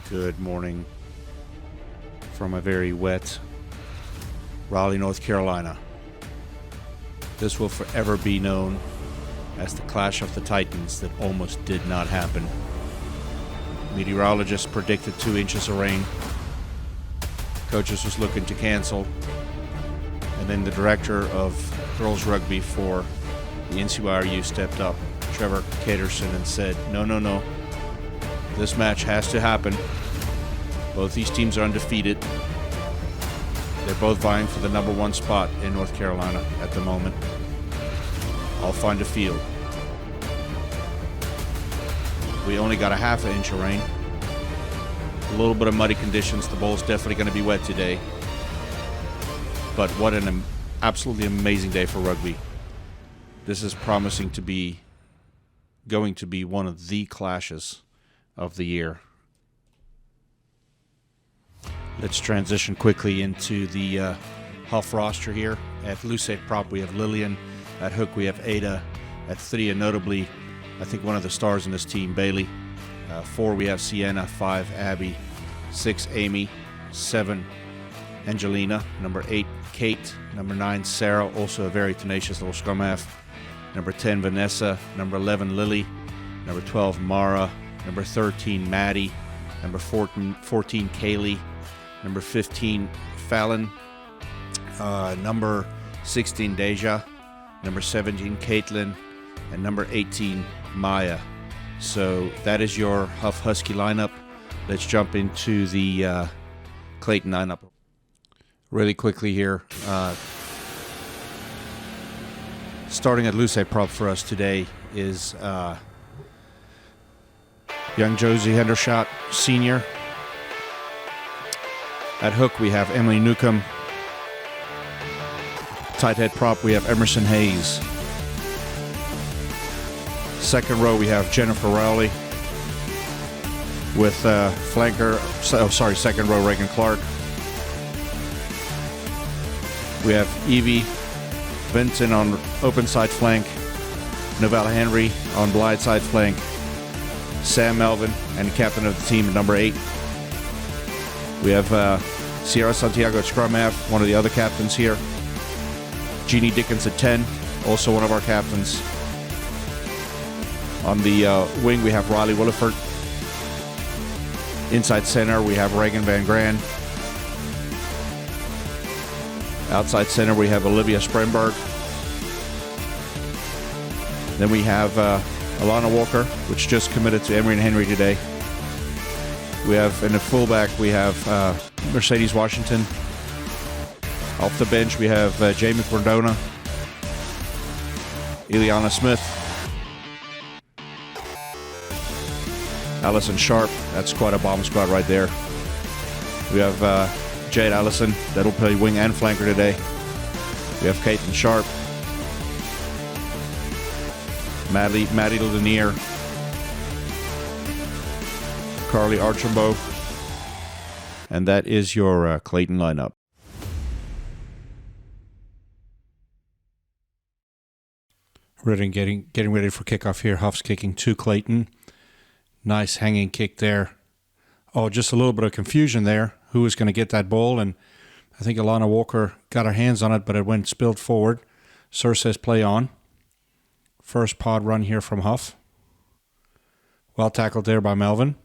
Good morning from a very wet Raleigh, North Carolina. This will forever be known as the Clash of the Titans that almost did not happen. Meteorologists predicted 2 inches of rain. Coaches was looking to cancel. And then the director of girls rugby for the NCYRU stepped up, Trevor Caterson, and said, no. This match has to happen. Both these teams are undefeated. They're both vying for the number 1 spot in North Carolina at the moment. I'll find a field. We only got a half an inch of rain. A little bit of muddy conditions. The bowl's definitely going to be wet today. But what an absolutely amazing day for rugby. This is promising to be going to be one of the clashes of the year. Let's transition quickly into the Hough roster here. At loose prop, we have Lillian. At hook, we have Ada. At 3, and notably, I think one of the stars in this team, Bailey. 4, we have Sienna. 5, Abby. 6, Amy. 7, Angelina. Number 8, Kate. Number 9, Sarah, also a very tenacious little scrum half. Number 10, Vanessa. Number 11, Lily. Number 12, Mara. Number 13, Maddie. Number 14, Kaylee. Number 15, Fallon. Number 16, Deja. Number 17, Caitlin. And number 18, Maya. So that is your Hough Husky lineup. Let's jump into the Clayton lineup. Really quickly here. Starting at loose prop for us today is young Josie Hendershot, senior. At hook, we have Emily Newcomb. Tight head prop, we have Emerson Hayes. Second row, we have Jennifer Rowley. With second row, Reagan Clark. We have Evie Vincent on open side flank. Novella Henry on blind side flank. Sam Melvin, and captain of the team at number 8. We have Sierra Santiago at scrum half, one of the other captains here. Jeannie Dickens at 10, also one of our captains. On the wing, we have Riley Williford. Inside center, we have Reagan Van Gran. Outside center, we have Olivia Spremberg. Then we have Alana Walker, which just committed to Emory and Henry today. We have, in the fullback, we have Mercedes Washington. Off the bench, we have Jamie Cordona, Ileana Smith, Allison Sharp. That's quite a bomb squad right there. We have Jade Allison, that'll play wing and flanker today. We have Caitlin Sharp, Maddie Lanier, Carly Archambault, and that is your Clayton lineup. Getting ready for kickoff here. Hough's kicking to Clayton. Nice hanging kick there. Oh, just a little bit of confusion there. Who was going to get that ball? And I think Alana Walker got her hands on it, but it went spilled forward. Sir says play on. First pod run here from Hough. Well tackled there by Melvin.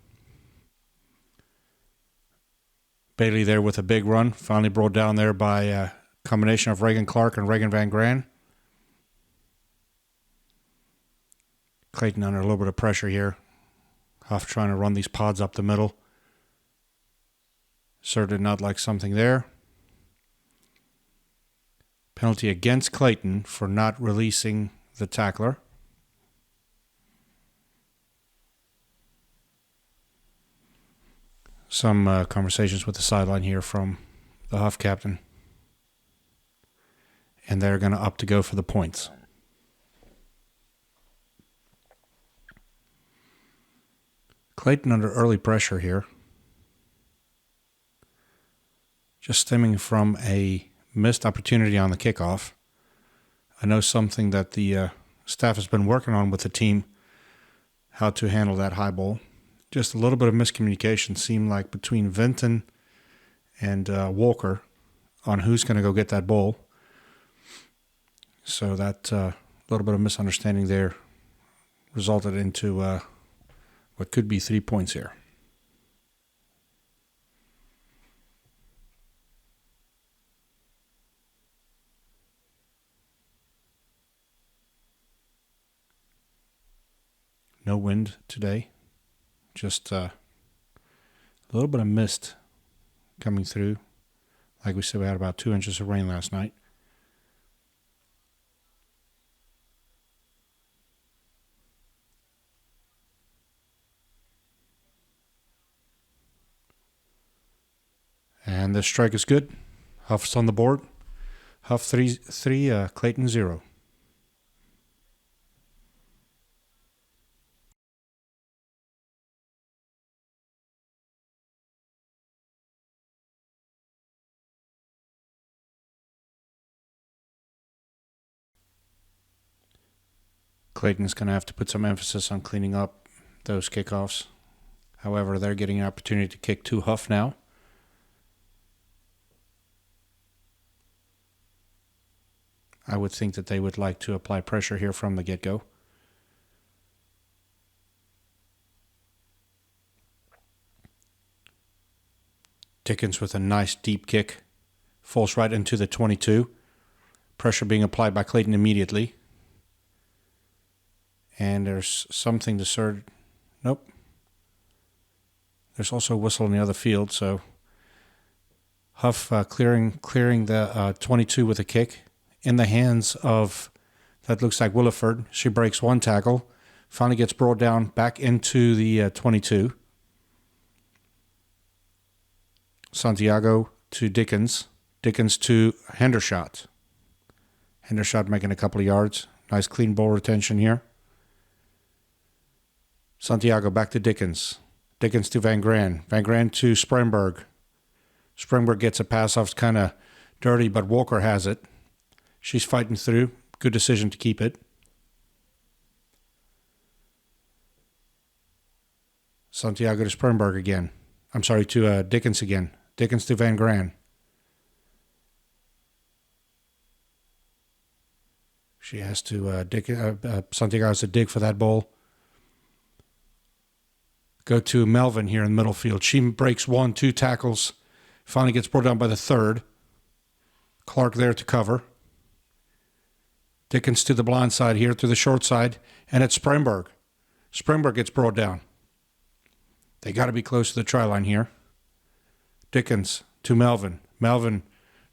Bailey there with a big run. Finally brought down there by a combination of Reagan Clark and Reagan Van Gran. Clayton under a little bit of pressure here. Hough trying to run these pods up the middle. Sir did not like something there. Penalty against Clayton for not releasing the tackler. Some conversations with the sideline here from the Hough captain. And they're going to up to go for the points. Clayton under early pressure here. Just stemming from a missed opportunity on the kickoff. I know something that the staff has been working on with the team, how to handle that high ball. Just a little bit of miscommunication seemed like between Vinton and Walker on who's going to go get that ball. So that little bit of misunderstanding there resulted into what could be 3 points here. No wind today. Just a little bit of mist coming through. Like we said, we had about 2 inches of rain last night. And this strike is good. Hough's on the board. Hough 3, Clayton 0. Clayton's going to have to put some emphasis on cleaning up those kickoffs. However, they're getting an opportunity to kick to Hough now. I would think that they would like to apply pressure here from the get-go. Dickens with a nice deep kick. Falls right into the 22. Pressure being applied by Clayton immediately. And there's something to serve. Nope. There's also a whistle in the other field, so Hough clearing the 22 with a kick in the hands of, that looks like Williford. She breaks one tackle, finally gets brought down back into the 22. Santiago to Dickens. Dickens to Hendershot. Hendershot making a couple of yards. Nice clean ball retention here. Santiago back to Dickens. Dickens to Van Gran. Van Gran to Spremberg. Spremberg gets a pass off. It's kind of dirty, but Walker has it. She's fighting through. Good decision to keep it. Santiago to Spremberg again. I'm sorry, to Dickens again. Dickens to Van Gran. She has to, Santiago has to dig for that ball. Go to Melvin here in the middle field. She breaks 2 tackles. Finally gets brought down by the 3rd. Clark there to cover. Dickens to the blind side here, to the short side. And it's Spremberg. Spremberg gets brought down. They got to be close to the try line here. Dickens to Melvin. Melvin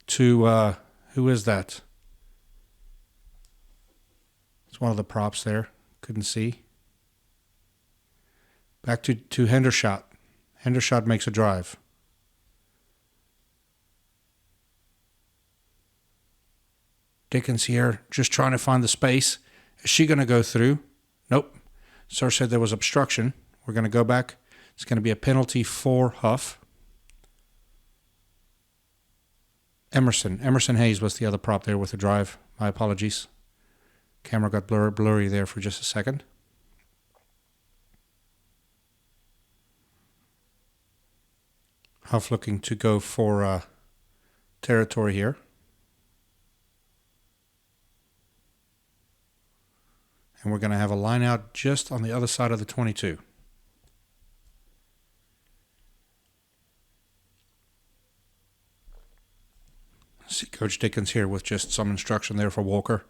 to, who is that? It's one of the props there. Couldn't see. Back to Hendershot. Hendershot makes a drive. Dickens here, just trying to find the space. Is she going to go through? Nope. Sir said there was obstruction. We're going to go back. It's going to be a penalty for Hough. Emerson Hayes was the other prop there with the drive. My apologies. Camera got blurry there for just a second. Hough looking to go for territory here. And we're going to have a line out just on the other side of the 22. See Coach Dickens here with just some instruction there for Walker.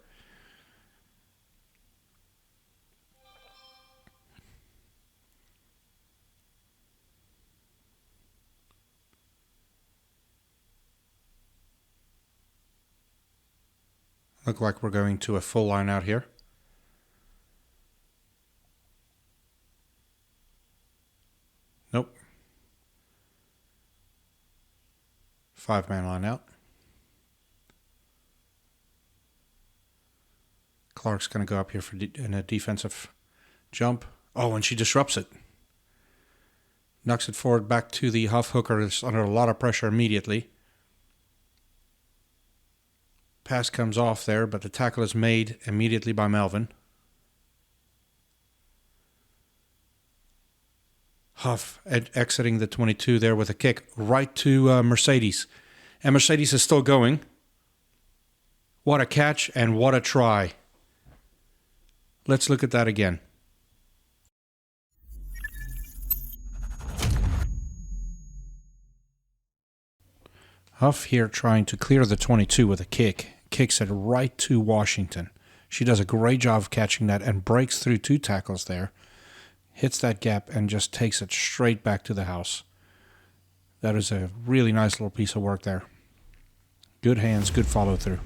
Look like we're going to a full line out here. Nope. 5-man line out. Clark's going to go up here in a defensive jump. Oh, and she disrupts it. Knocks it forward back to the Hough hooker. It's under a lot of pressure immediately. Pass comes off there, but the tackle is made immediately by Melvin. Hough exiting the 22 there with a kick right to Mercedes. And Mercedes is still going. What a catch and what a try. Let's look at that again. Hough here trying to clear the 22 with a kick. Kicks it right to Washington. She does a great job of catching that and breaks through 2 tackles there. Hits that gap and just takes it straight back to the house. That is a really nice little piece of work there. Good hands, good follow through.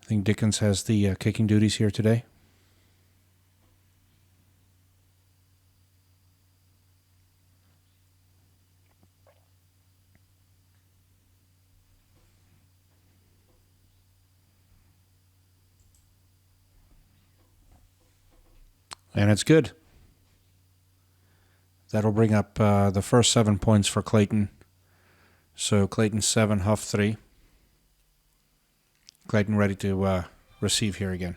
I think Dickens has the kicking duties here today. And it's good. That'll bring up the first 7 points for Clayton. So Clayton 7, Hough 3. Clayton ready to receive here again.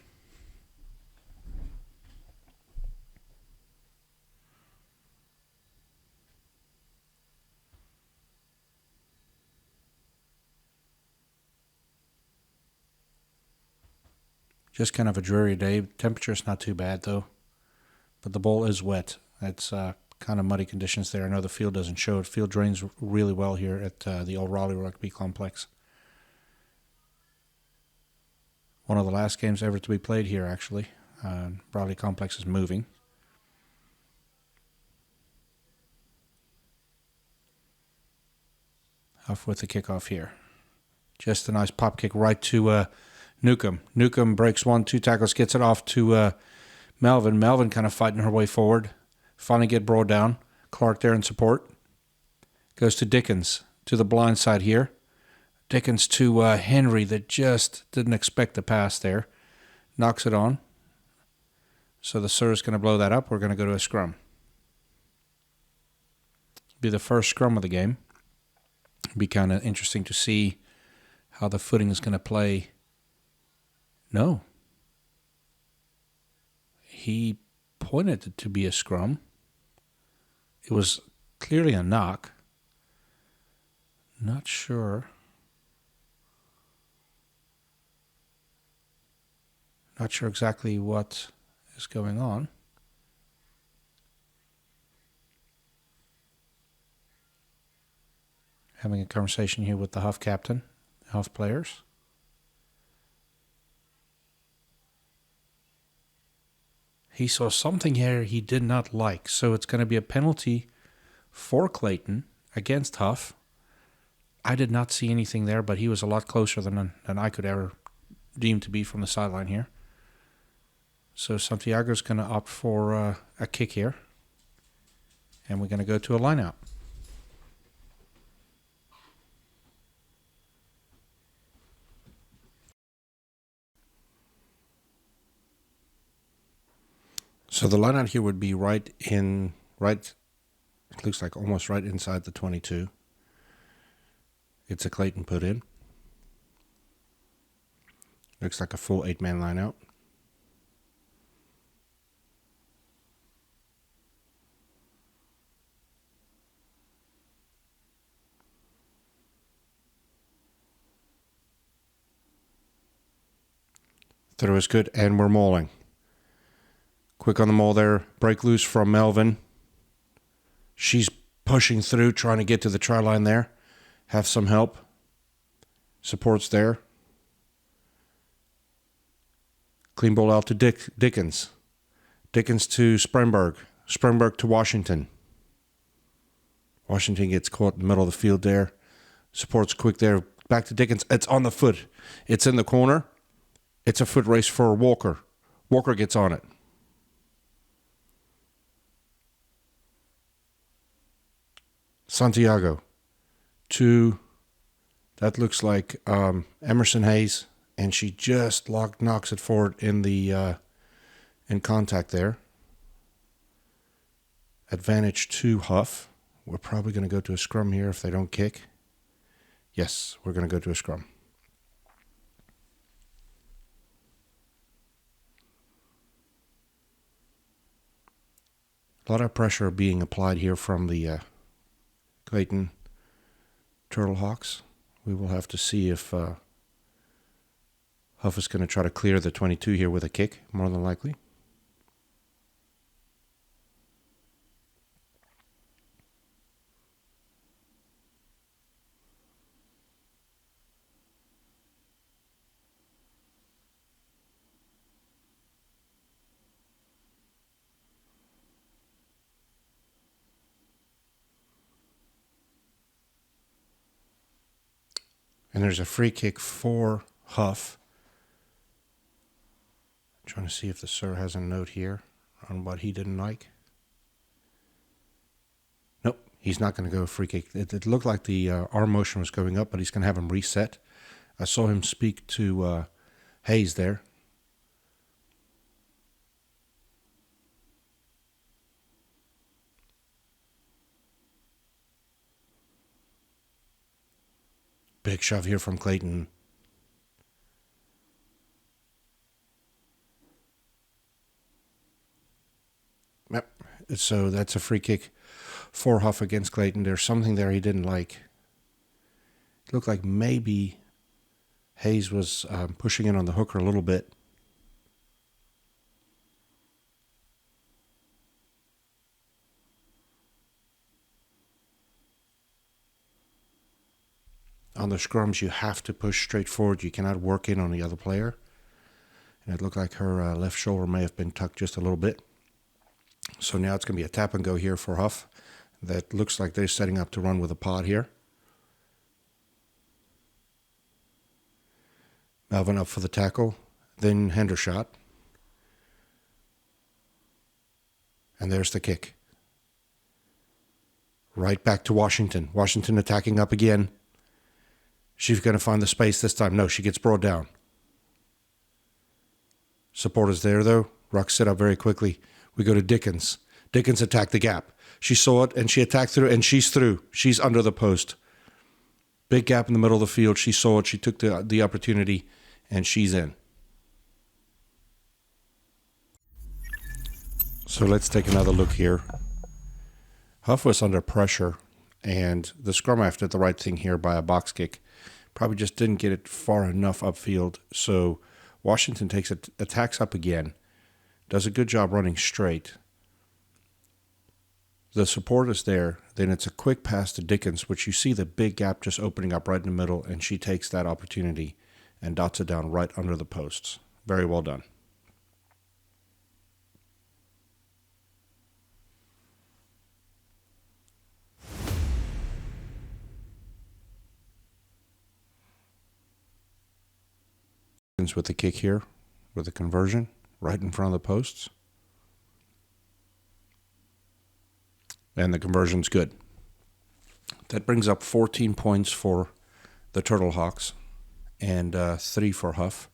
Just kind of a dreary day. Temperature's not too bad though. But the ball is wet. It's kind of muddy conditions there. I know the field doesn't show it. Field drains really well here at the Old Raleigh Rugby Complex. One of the last games ever to be played here, actually. Raleigh Complex is moving. Hough with the kickoff here. Just a nice pop kick right to Newcomb. Newcomb breaks 1, 2 tackles, gets it off to Melvin. Melvin kind of fighting her way forward. Finally get brought down. Clark there in support. Goes to Dickens to the blind side here. Dickens to Henry that just didn't expect the pass there. Knocks it on. So the Sur's going to blow that up. We're going to go to a scrum. Be the first scrum of the game. Be kind of interesting to see how the footing is going to play. No. He pointed it to be a scrum. It was clearly a knock. Not sure. Not sure exactly what is going on. Having a conversation here with the Hough captain, Hough players. He saw something here he did not like, so it's going to be a penalty for Clayton against Hough. I did not see anything there, but he was a lot closer than I could ever deem to be from the sideline here. So Santiago's going to opt for a kick here, and we're going to go to a line-out. So the line out here would be it looks like almost right inside the 22. It's a Clayton put in. Looks like a full 8-man line out. Throw is good, and we're mauling. Quick on the maul there. Break loose from Melvin. She's pushing through, trying to get to the try line there. Have some help. Support's there. Clean ball out to Dickens. Dickens to Spremberg. Spremberg to Washington. Washington gets caught in the middle of the field there. Support's quick there. Back to Dickens. It's on the foot. It's in the corner. It's a foot race for Walker. Walker gets on it. Santiago to, that looks like Emerson Hayes, and she just knocks it forward in contact there. Advantage to Hough. We're probably going to go to a scrum here if they don't kick. Yes, we're going to go to a scrum. A lot of pressure being applied here from the Clayton Turtle Hawks. We will have to see if Hough is going to try to clear the 22 here with a kick, more than likely. And there's a free kick for Hough. Trying to see if the sir has a note here on what he didn't like. Nope, he's not going to go free kick. It looked like the arm motion was going up, but he's going to have him reset. I saw him speak to Hayes there. Big shove here from Clayton. Yep. So that's a free kick for Hough against Clayton. There's something there he didn't like. It looked like maybe Hayes was pushing in on the hooker a little bit. On the scrums, you have to push straight forward. You cannot work in on the other player. And it looked like her left shoulder may have been tucked just a little bit. So now it's going to be a tap and go here for Hough. That looks like they're setting up to run with a pod here. Melvin up for the tackle. Then Hendershot. And there's the kick. Right back to Washington. Washington attacking up again. She's going to find the space this time. No, she gets brought down. Support is there, though. Ruck set up very quickly. We go to Dickens. Dickens attacked the gap. She saw it, and she attacked through, and she's through. She's under the post. Big gap in the middle of the field. She saw it. She took the opportunity, and she's in. So let's take another look here. Hough was under pressure, and the scrum half did the right thing here by a box kick. Probably just didn't get it far enough upfield. So Washington attacks up again. Does a good job running straight. The support is there. Then it's a quick pass to Dickens, which you see the big gap just opening up right in the middle, and she takes that opportunity and dots it down right under the posts. Very well done. With the kick here, with the conversion, right in front of the posts. And the conversion's good. That brings up 14 points for the Turtle Hawks and 3 for Hough.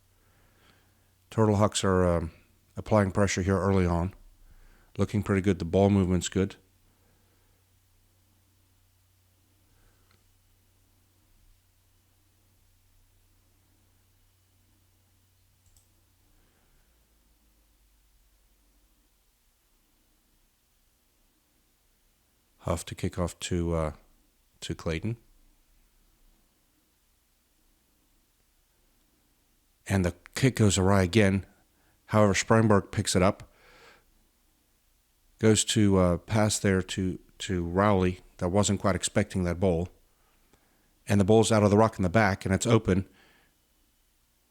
Turtle Hawks are applying pressure here early on. Looking pretty good. The ball movement's good. Hough to kick off to Clayton. And the kick goes awry again. However, Sprangberg picks it up. Goes to pass there to Rowley. That wasn't quite expecting that ball. And the ball's out of the ruck in the back, and it's open.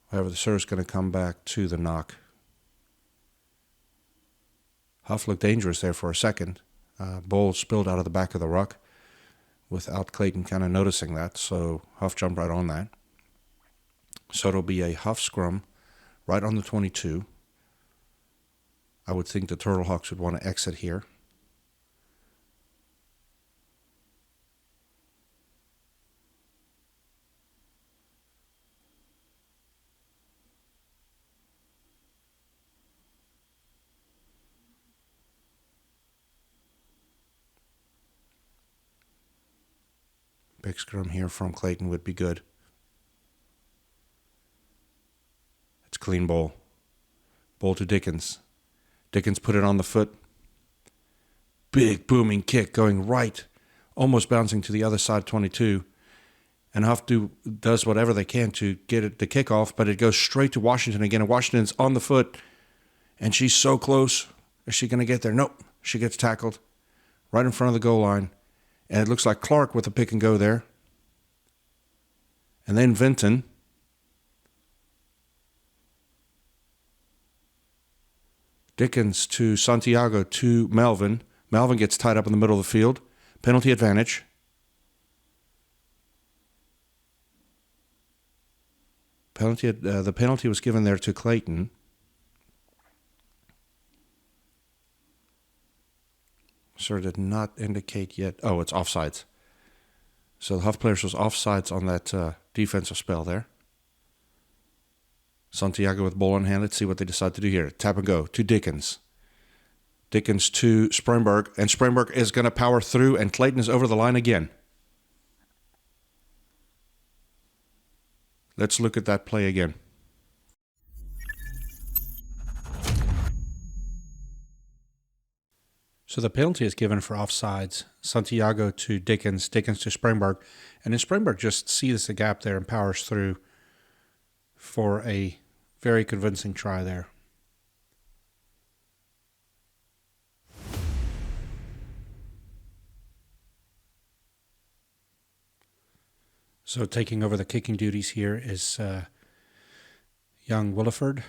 However, the serve's going to come back to the knock. Hough looked dangerous there for a second. Ball spilled out of the back of the ruck without Clayton kind of noticing that, so Hough jumped right on that. So it'll be a Hough scrum right on the 22. I would think the Turtle Hawks would want to exit here. Big scrum here from Clayton would be good. It's clean ball. Ball to Dickens. Dickens put it on the foot. big booming kick going right, almost bouncing to the other side 22. And Hough does whatever they can to get it the kick off, but it goes straight to Washington again. And Washington's on the foot, and she's so close. Is she going to get there? Nope. She gets tackled right in front of the goal line. And it looks like Clark with a pick and go there. And then Vinton. Dickens to Santiago to Melvin. Melvin gets tied up in the middle of the field. Penalty advantage. The penalty was given there to Clayton. Sir did not indicate yet. Oh, it's offsides. So the Hough players was offsides on that defensive spell there. Santiago with ball in hand. Let's see what they decide to do here. Tap and go to Dickens. Dickens to Spremberg. And Spremberg is going to power through, and Clayton is over the line again. Let's look at that play again. So the penalty is given for offsides. Santiago to Dickens, Dickens to Spremberg. And then Spremberg just sees the gap there and powers through for a very convincing try there. So taking over the kicking duties here is young Williford.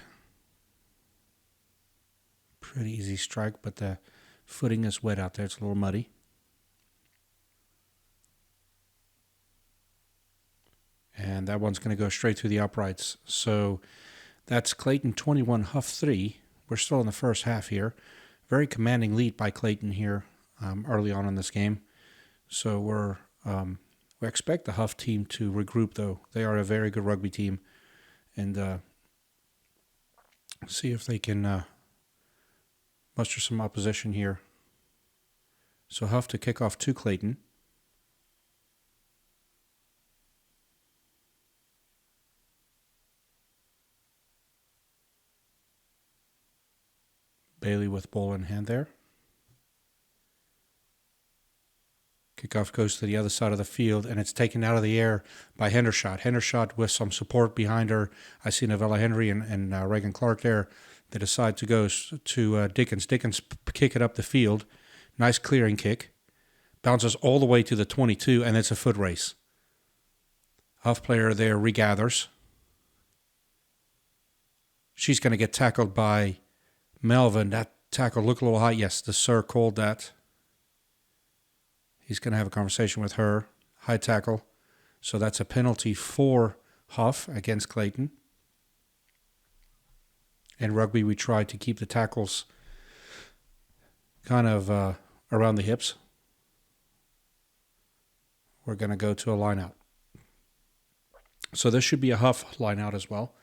Pretty easy strike, but the footing is wet out there. It's a little muddy. And that one's going to go straight through the uprights. So that's Clayton 21, Hough 3. We're still in the first half here. Very commanding lead by Clayton here early on in this game. So we expect the Hough team to regroup, though. They are a very good rugby team. And see if they can muster some opposition here. So Hough to kick off to Clayton. Bailey with ball in hand there. Kickoff goes to the other side of the field, and it's taken out of the air by Hendershot. Hendershot with some support behind her. I see Novella Henry and Reagan Clark there. They decide to go to Dickens. Dickens kick it up the field. Nice clearing kick. Bounces all the way to the 22, and it's a foot race. Hough player there regathers. She's going to get tackled by Melvin. That tackle looked a little high. Yes, the sir called that. He's going to have a conversation with her. High tackle. So that's a penalty for Hough against Clayton. In rugby, we try to keep the tackles kind of around the hips. We're going to go to a line out. So this should be a Hough line out as well.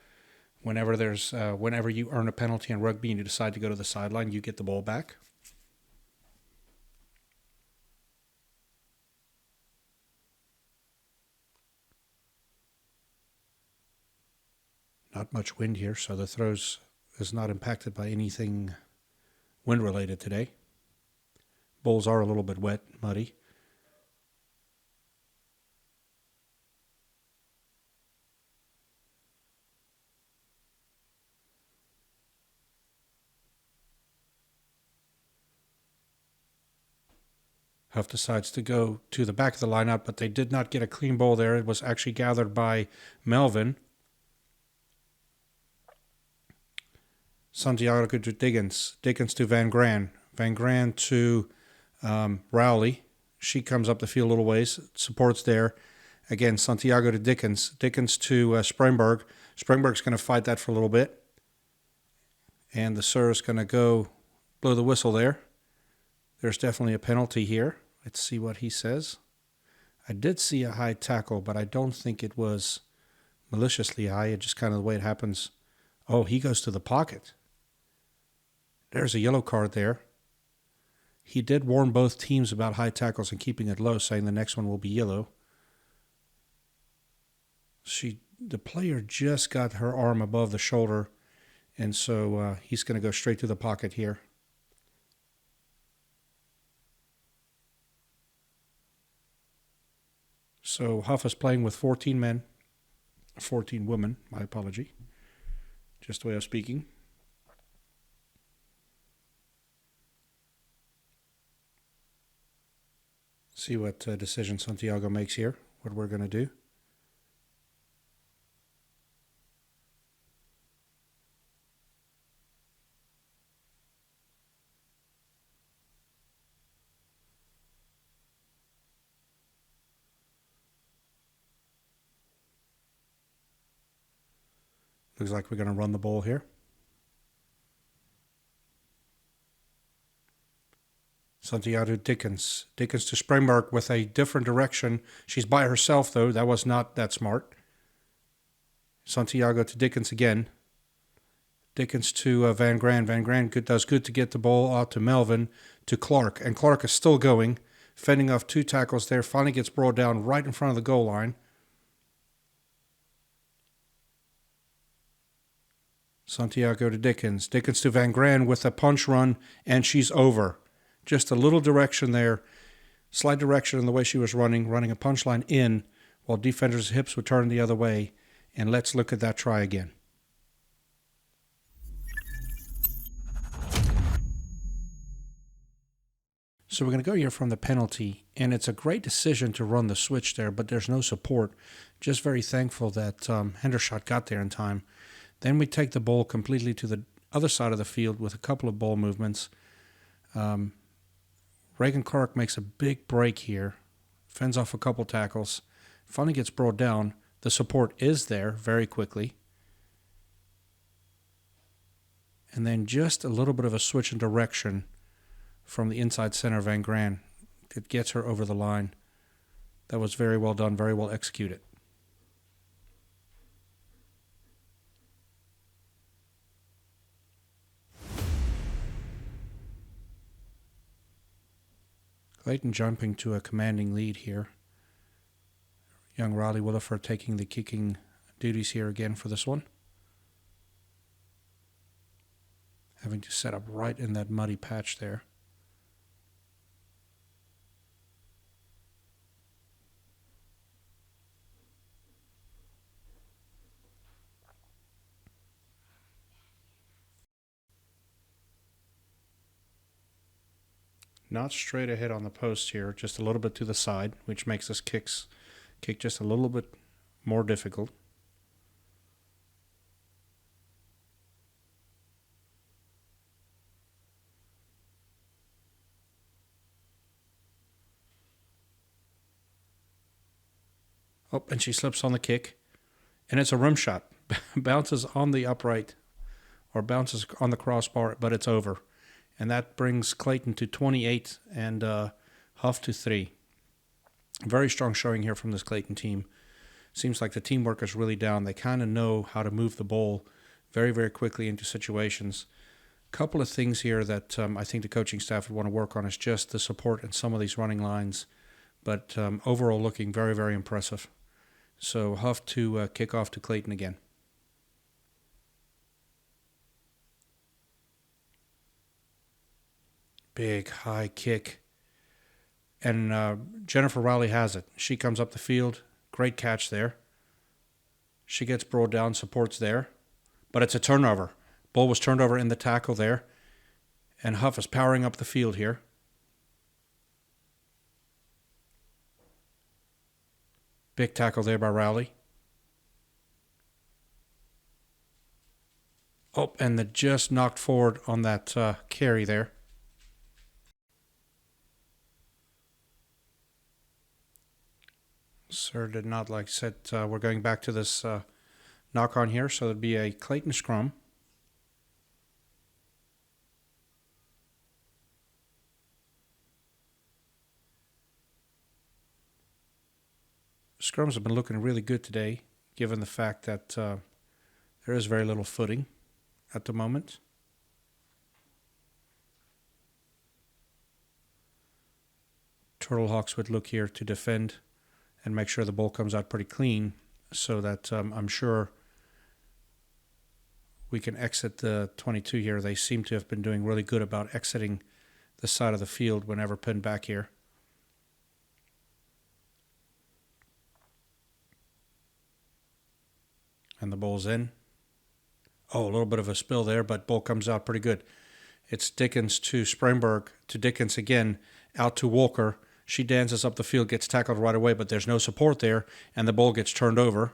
Whenever you earn a penalty in rugby and you decide to go to the sideline, you get the ball back. Not much wind here, so the throws is not impacted by anything wind-related today. Bowls are a little bit wet, muddy. Hough decides to go to the back of the lineup, but they did not get a clean ball there. It was actually gathered by Melvin. Santiago to Dickens. Dickens to Van Gran. Van Gran to Rowley. She comes up the field a little ways. Support's there. Again, Santiago to Dickens. Dickens to Spremberg. Spremberg's going to fight that for a little bit. And the sir is going to go blow the whistle there. There's definitely a penalty here. Let's see what he says. I did see a high tackle, but I don't think it was maliciously high. It's just kind of the way it happens. Oh, he goes to the pocket. There's a yellow card there. He did warn both teams about high tackles and keeping it low, saying the next one will be yellow. The player just got her arm above the shoulder, and so he's going to go straight to the pocket here. So Hough is playing with 14 men, 14 women, my apology. Just the way of speaking. See what decision Santiago makes here, what we're going to do. Looks like we're going to run the ball here. Santiago Dickens. Dickens to Springberg with a different direction. She's by herself, though. That was not that smart. Santiago to Dickens again. Dickens to Van Gran. Van Gran does good to get the ball out to Melvin, to Clark. And Clark is still going, fending off 2 tackles there. Finally gets brought down right in front of the goal line. Santiago to Dickens. Dickens to Van Gran with a punch run, and she's over. Just a little direction there, slight direction in the way she was running a punchline in while defenders' hips would turn the other way. And let's look at that try again. So we're going to go here from the penalty, and it's a great decision to run the switch there, but there's no support. Just very thankful that Hendershot got there in time. Then we take the ball completely to the other side of the field with a couple of ball movements. Reagan Clark makes a big break here, fends off a couple tackles, finally gets brought down. The support is there very quickly. And then just a little bit of a switch in direction from the inside center, Van Gran. It gets her over the line. That was very well done, very well executed. Clayton jumping to a commanding lead here. Young Riley Williford taking the kicking duties here again for this one. Having to set up right in that muddy patch there. Not straight ahead on the post here, just a little bit to the side, which makes this kick just a little bit more difficult. Oh, and she slips on the kick, and it's a rim shot. Bounces on the upright, or bounces on the crossbar, but it's over. And that brings Clayton to 28 and Hough to 3. Very strong showing here from this Clayton team. Seems like the teamwork is really down. They kind of know how to move the ball very, very quickly into situations. A couple of things here that I think the coaching staff would want to work on is just the support in some of these running lines. But overall looking very, very impressive. So Hough to kick off to Clayton again. Big high kick. And Jennifer Rowley has it. She comes up the field. Great catch there. She gets brought down, supports there. But it's a turnover. Ball was turned over in the tackle there. And Hough is powering up the field here. Big tackle there by Rowley. Oh, and they just knocked forward on that carry there. Sir did not like set. We're going back to this knock on here, so it'd be a Clayton scrum. Scrums have been looking really good today, given the fact that there is very little footing at the moment. Turtlehawks would look here to defend and make sure the ball comes out pretty clean so that I'm sure we can exit the 22 here. They seem to have been doing really good about exiting the side of the field whenever pinned back here. And the ball's in. Oh, a little bit of a spill there, but ball comes out pretty good. It's Dickens to Springberg to Dickens again, out to Walker. She dances up the field, gets tackled right away, but there's no support there, and the ball gets turned over.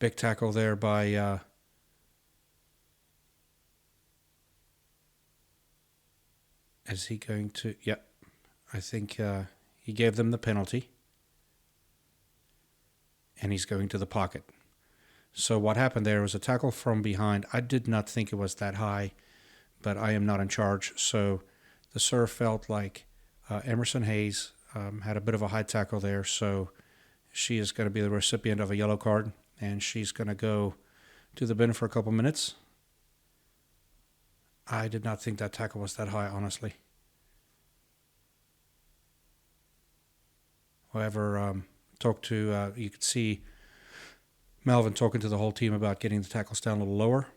Big tackle there by is he going to? Yep. I think he gave them the penalty. And he's going to the pocket. So what happened there was a tackle from behind. I did not think it was that high, but I am not in charge. So the serve felt like Emerson Hayes had a bit of a high tackle there. So she is going to be the recipient of a yellow card, and she's going to go to the bin for a couple minutes. I did not think that tackle was that high, honestly. However, you could see Melvin talking to the whole team about getting the tackles down a little lower.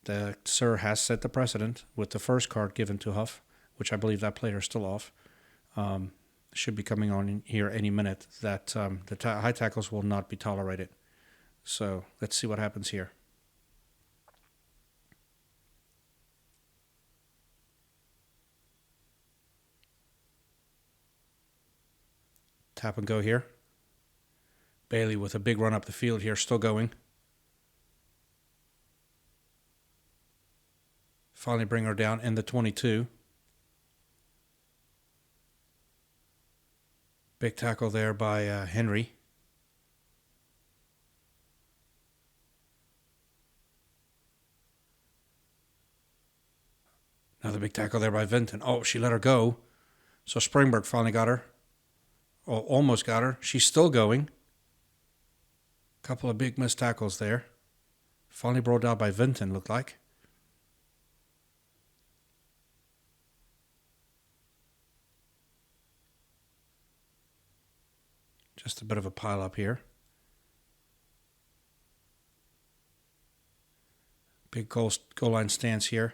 The sir has set the precedent with the first card given to Hough, which I believe that player is still off. Should be coming on in here any minute. That high tackles will not be tolerated. So let's see what happens here. Tap and go here. Bailey with a big run up the field here, still going. Finally bring her down in the 22. Big tackle there by Henry. Another big tackle there by Vinton. Oh, she let her go. So Springberg finally got her. Oh, almost got her. She's still going. Couple of big missed tackles there. Finally brought down by Vinton, looked like. Just a bit of a pile up here. Big goal line stance here.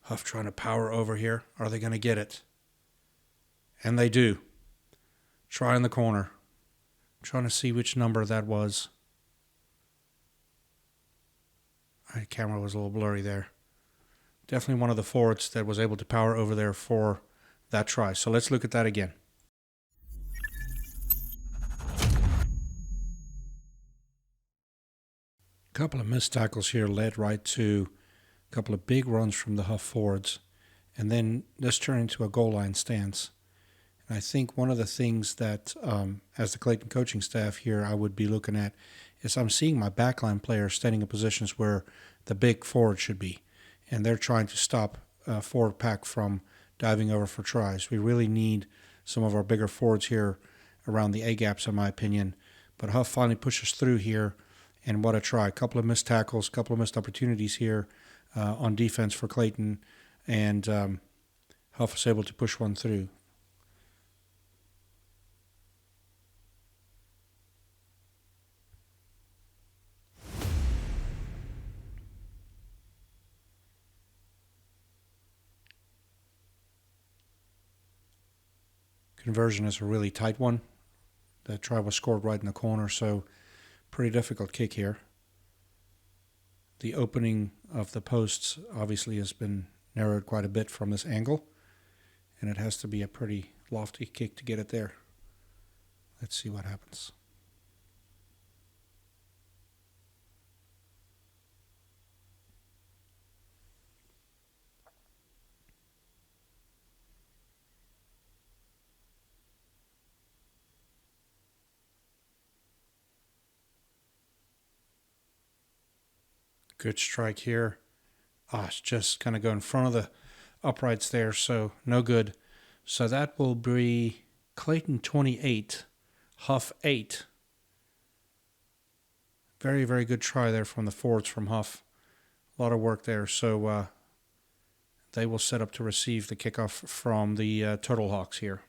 Hough trying to power over here. Are they going to get it? And they do. Try in the corner. I'm trying to see which number that was. My camera was a little blurry there. Definitely one of the forwards that was able to power over there for that try. So let's look at that again. A couple of missed tackles here led right to a couple of big runs from the Hough forwards. And then this turned into a goal line stance. And I think one of the things that, as the Clayton coaching staff here, I would be looking at is I'm seeing my backline players standing in positions where the big forward should be. And they're trying to stop forward pack from diving over for tries. We really need some of our bigger forwards here around the A-gaps, in my opinion. But Hough finally pushes through here, and what a try. A couple of missed tackles, a couple of missed opportunities here on defense for Clayton, and Hough was able to push one through. Conversion is a really tight one. The try was scored right in the corner, so pretty difficult kick here. The opening of the posts obviously has been narrowed quite a bit from this angle, and it has to be a pretty lofty kick to get it there. Let's see what happens. Good strike here. It's just going to go in front of the uprights there, so no good. So that will be Clayton 28, Hough 8. Very, very good try there from the forwards from Hough. A lot of work there. So they will set up to receive the kickoff from the Turtle Hawks here.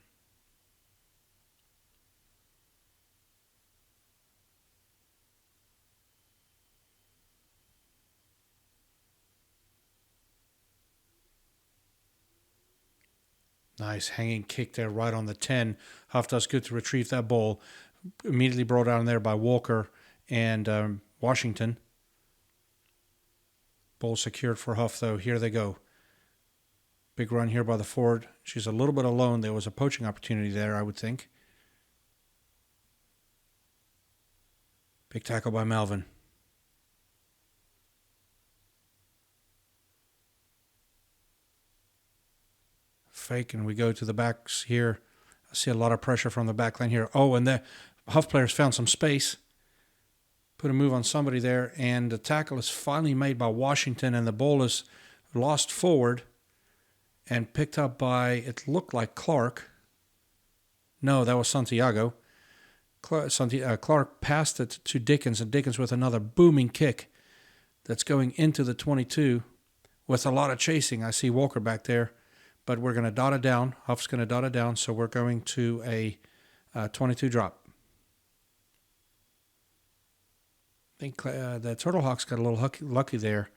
Nice hanging kick there right on the 10. Hough does good to retrieve that ball. Immediately brought down there by Walker and Washington. Ball secured for Hough, though. Here they go. Big run here by the forward. She's a little bit alone. There was a poaching opportunity there, I would think. Big tackle by Melvin. Fake, and we go to the backs here. I see a lot of pressure from the back line here. Oh, and the Hough players found some space. Put a move on somebody there, and the tackle is finally made by Washington, and the ball is lost forward and picked up by, it looked like Clark. No, that was Santiago. Clark passed it to Dickens, and Dickens with another booming kick that's going into the 22 with a lot of chasing. I see Walker back there, but we're going to dot it down. Hough's going to dot it down, so we're going to a 22 drop. I think the Turtle Hawks got a little lucky there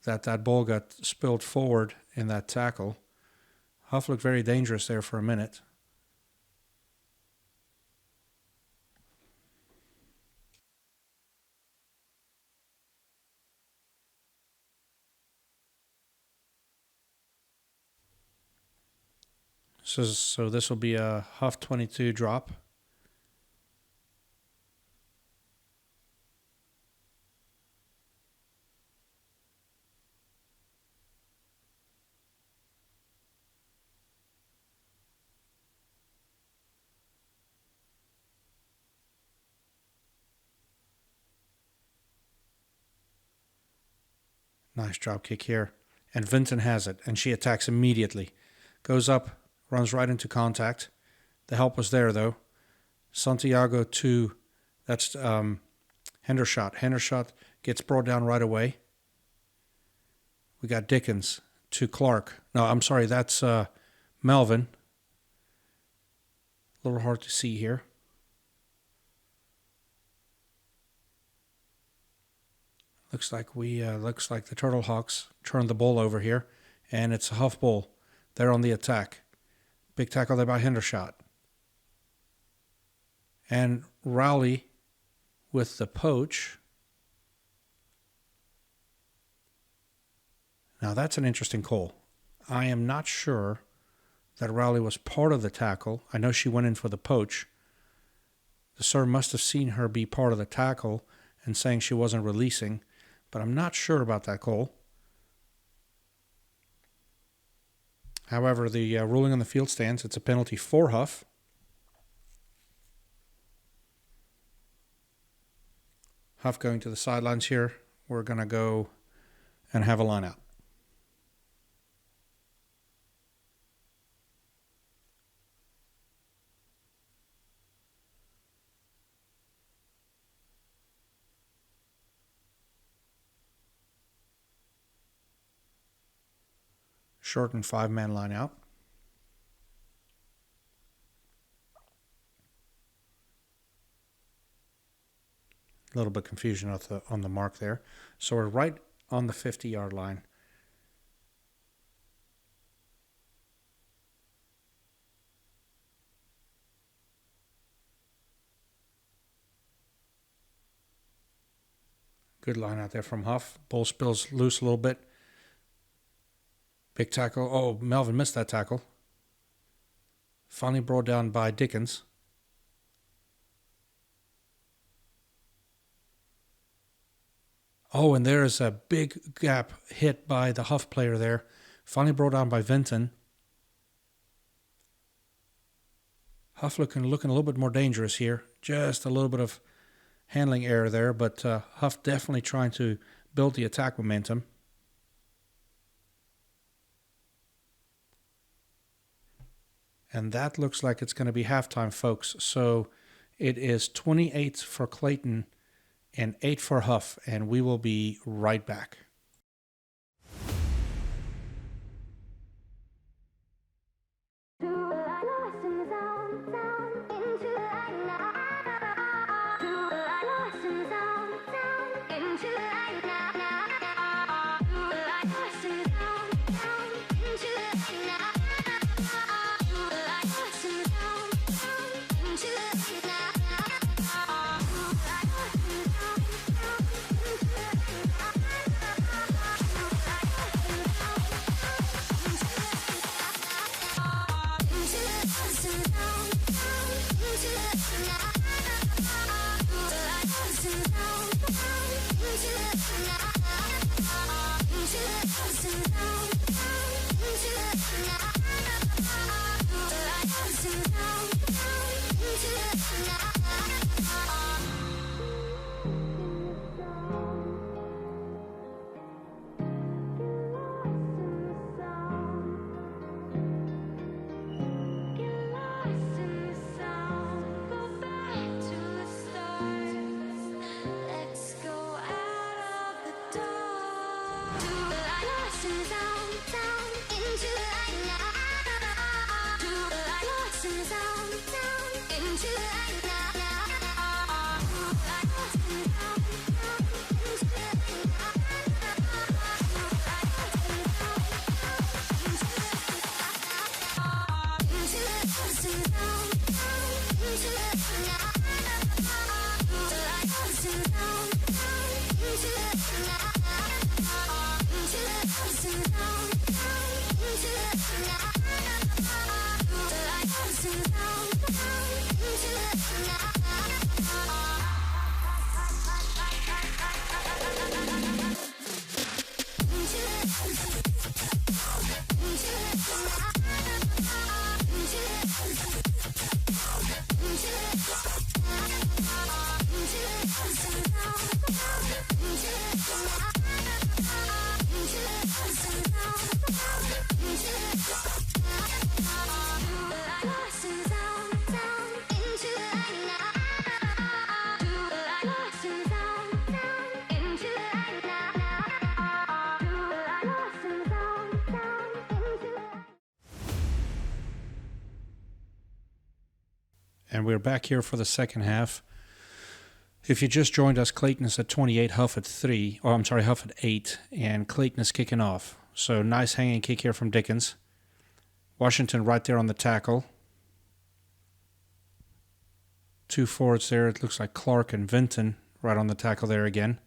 that ball got spilled forward in that tackle. Hough looked very dangerous there for a minute. So this will be a Hough 22 drop. Nice drop kick here. And Vinton has it, and she attacks immediately. Goes up, runs right into contact. The help was there, though. Santiago to, that's Hendershot. Hendershot gets brought down right away. We got Dickens to Clark. No, I'm sorry, that's Melvin. A little hard to see here. Looks like the Turtle Hawks turned the ball over here, and it's a Hough ball. They're on the attack. Big tackle there by Hendershot. And Rowley with the poach. Now that's an interesting call. I am not sure that Rowley was part of the tackle. I know she went in for the poach. The serve must have seen her be part of the tackle and saying she wasn't releasing, but I'm not sure about that call. However, the ruling on the field stands. It's a penalty for Hough. Hough going to the sidelines here. We're going to go and have a line out. Shortened 5-man line out. A little bit confusion on the mark there. So we're right on the 50-yard line. Good line out there from Hough. Ball spills loose a little bit. Big tackle. Oh, Melvin missed that tackle. Finally brought down by Dickens. Oh, and there is a big gap hit by the Hough player there. Finally brought down by Vinton. Hough looking a little bit more dangerous here. Just a little bit of handling error there, but Hough definitely trying to build the attack momentum. And that looks like it's going to be halftime, folks. So it is 28 for Clayton and 8 for Hough, and we will be right back. And we're back here for the second half. If you just joined us, Clayton is at 28, Hough at 3. Oh, I'm sorry, Hough at 8. And Clayton is kicking off. So nice hanging kick here from Dickens. Washington right there on the tackle. Two forwards there. It looks like Clark and Vinton right on the tackle there again.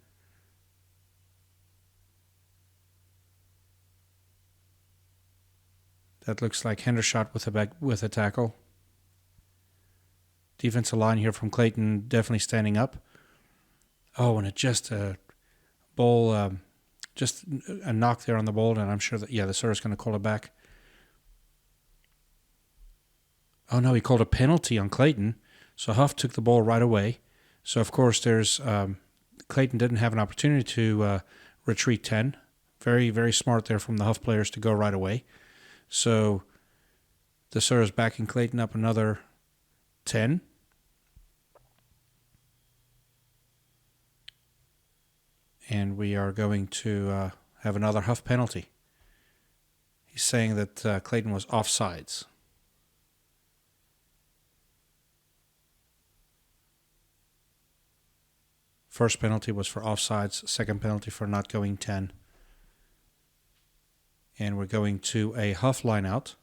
That looks like Hendershot with a tackle. Defensive line here from Clayton definitely standing up. Oh, and it just a ball, just a knock there on the ball, and I'm sure that, the Sur's going to call it back. Oh, no, he called a penalty on Clayton, so Hough took the ball right away. So, of course, there's Clayton didn't have an opportunity to retreat 10. Very, very smart there from the Hough players to go right away. So, the Sur is backing Clayton up another 10. And we are going to have another Hough penalty. He's saying that Clayton was offsides. First penalty was for offsides. Second penalty for not going 10. And we're going to a Hough line out.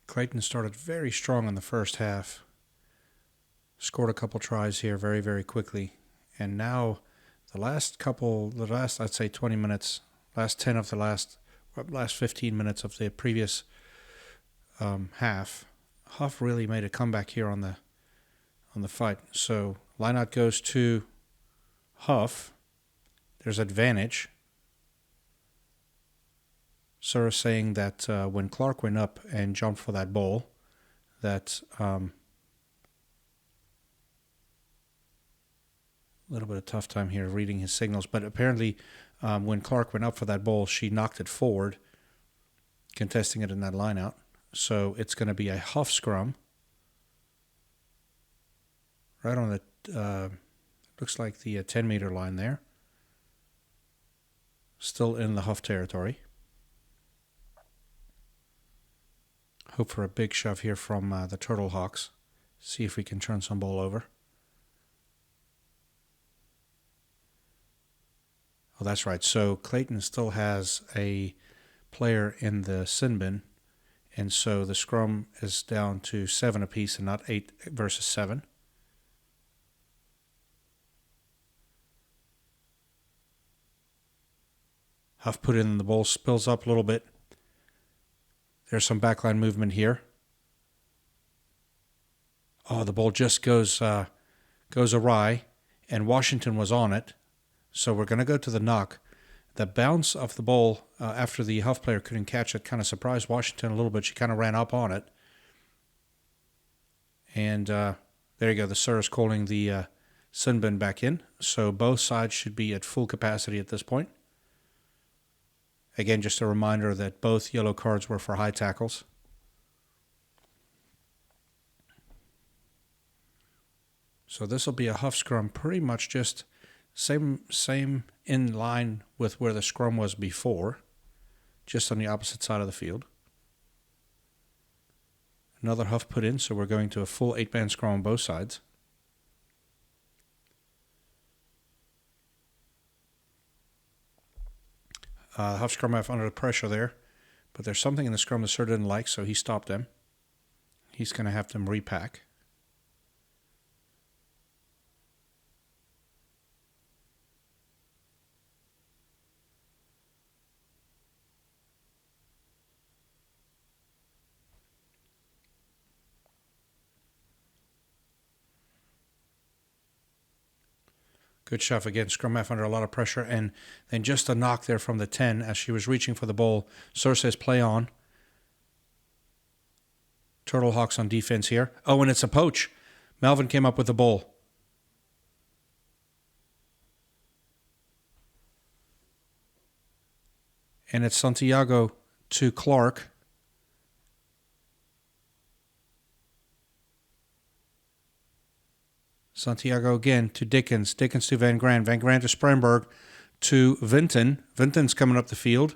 Clayton started very strong in the first half. Scored a couple tries here very, very quickly. And now the last I'd say 20 minutes, last 10 of the last 15 minutes of the previous half, Hough really made a comeback here on the fight. So lineout goes to Hough. There's advantage. Sur saying that when Clark went up and jumped for that ball, that a little bit of tough time here reading his signals, but apparently when Clark went up for that ball, she knocked it forward, contesting it in that line out. So it's going to be a Hough scrum. Right on the, looks like the 10-meter line there. Still in the Hough territory. Hope for a big shove here from the Turtle Hawks. See if we can turn some ball over. Oh, that's right. So Clayton still has a player in the sin bin, and so the scrum is down to 7 apiece and not 8 versus 7. Hough put in the ball, spills up a little bit. There's some backline movement here. Oh, the ball just goes awry, and Washington was on it. So we're going to go to the knock. The bounce of the ball after the Hough player couldn't catch it kind of surprised Washington a little bit. She kind of ran up on it. And there you go. The Sur is calling the sin bin back in. So both sides should be at full capacity at this point. Again, just a reminder that both yellow cards were for high tackles. So this will be a Hough scrum, pretty much just same in line with where the scrum was before, just on the opposite side of the field. Another Hough put in, so we're going to a full 8-man scrum on both sides. Hough scrum half under the pressure there, but there's something in the scrum the Sir didn't like, so he stopped them. He's going to have them repack. Good shove again. Scrum half under a lot of pressure, and then just a knock there from the 10 as she was reaching for the ball. Sir says play on. Turtle Hawks on defense here. Oh, and it's a poach. Melvin came up with the ball. And it's Santiago to Clark. Santiago again to Dickens. Dickens to Van Graan. Van Graan to Spremberg to Vinton. Vinton's coming up the field.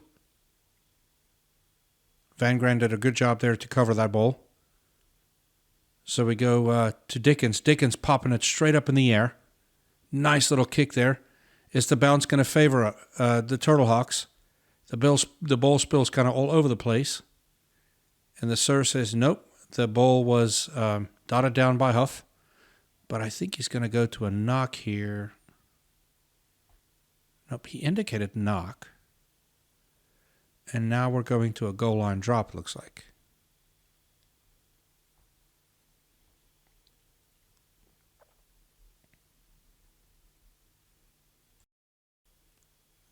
Van Graan did a good job there to cover that ball. So we go to Dickens. Dickens popping it straight up in the air. Nice little kick there. Is the bounce going to favor the Turtle Hawks? The ball spills kind of all over the place. And the Sir says nope. The ball was dotted down by Hough. But I think he's going to go to a knock here. Nope, he indicated knock. And now we're going to a goal line drop, it looks like.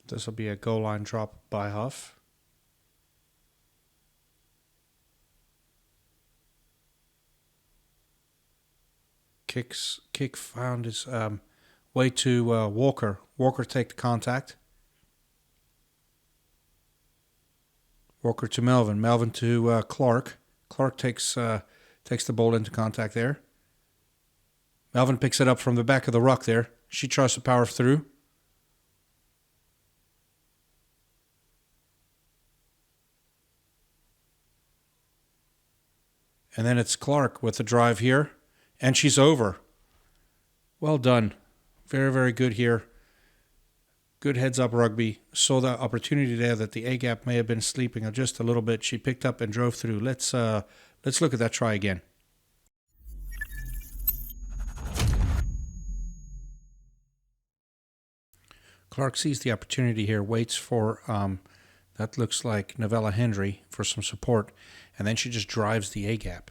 This will be a goal line drop by Hough. Kick found his way to Walker. Walker take the contact. Walker to Melvin. Melvin to Clark. Clark takes the ball into contact there. Melvin picks it up from the back of the ruck there. She tries to power through. And then it's Clark with the drive here. And she's over. Well done. Very, very good here. Good heads-up rugby. Saw the opportunity there that the A-gap may have been sleeping just a little bit. She picked up and drove through. Let's look at that try again. Clark sees the opportunity here, waits for, that looks like Novella Hendry for some support, and then she just drives the A-gap.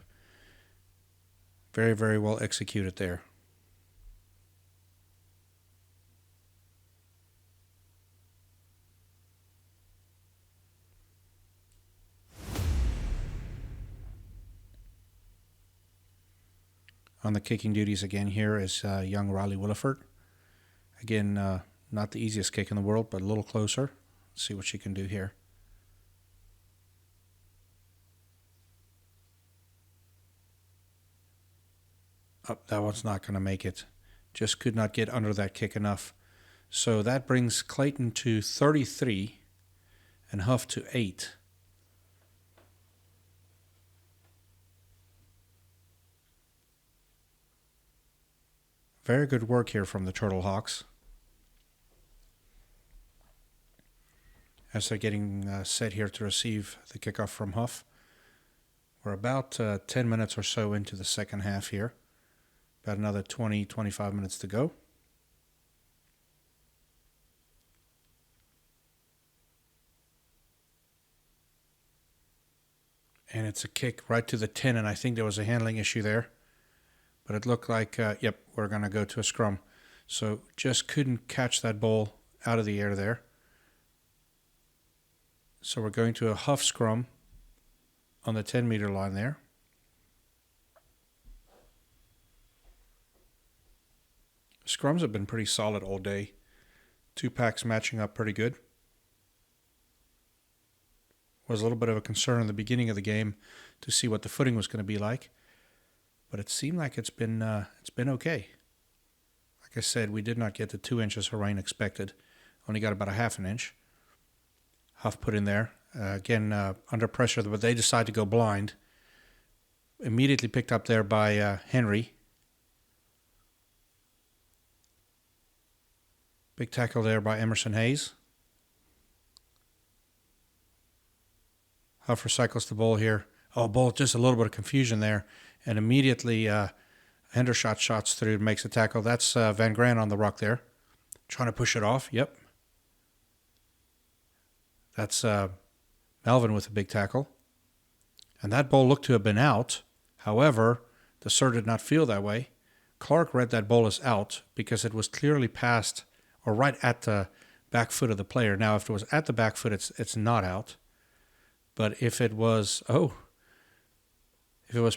Very, very well executed there. On the kicking duties again here is young Riley Williford. Again, not the easiest kick in the world, but a little closer. Let's see what she can do here. Oh, that one's not going to make it. Just could not get under that kick enough. So that brings Clayton to 33 and Hough to 8. Very good work here from the Turtle Hawks. As they're getting set here to receive the kickoff from Hough. We're about 10 minutes or so into the second half here. About another 20, 25 minutes to go. And it's a kick right to the 10, and I think there was a handling issue there. But it looked like, yep, we're going to go to a scrum. So just couldn't catch that ball out of the air there. So we're going to a Hough scrum on the 10-meter line there. Scrums have been pretty solid all day. 2 packs matching up pretty good. Was a little bit of a concern in the beginning of the game to see what the footing was going to be like, but it seemed like it's been okay. Like I said, we did not get the 2 inches of rain expected. Only got about a half an inch. Hough put in there. Again, under pressure, but they decide to go blind. Immediately picked up there by Henry. Big tackle there by Emerson Hayes. Hough recycles the ball here. Oh, ball, just a little bit of confusion there. And immediately Hendershot shots through, makes a tackle. That's Van Gran on the rock there. Trying to push it off. Yep. That's Melvin with a big tackle. And that ball looked to have been out. However, the Sir did not feel that way. Clark read that ball as out because it was clearly past or right at the back foot of the player. Now, if it was at the back foot, it's not out. But if it was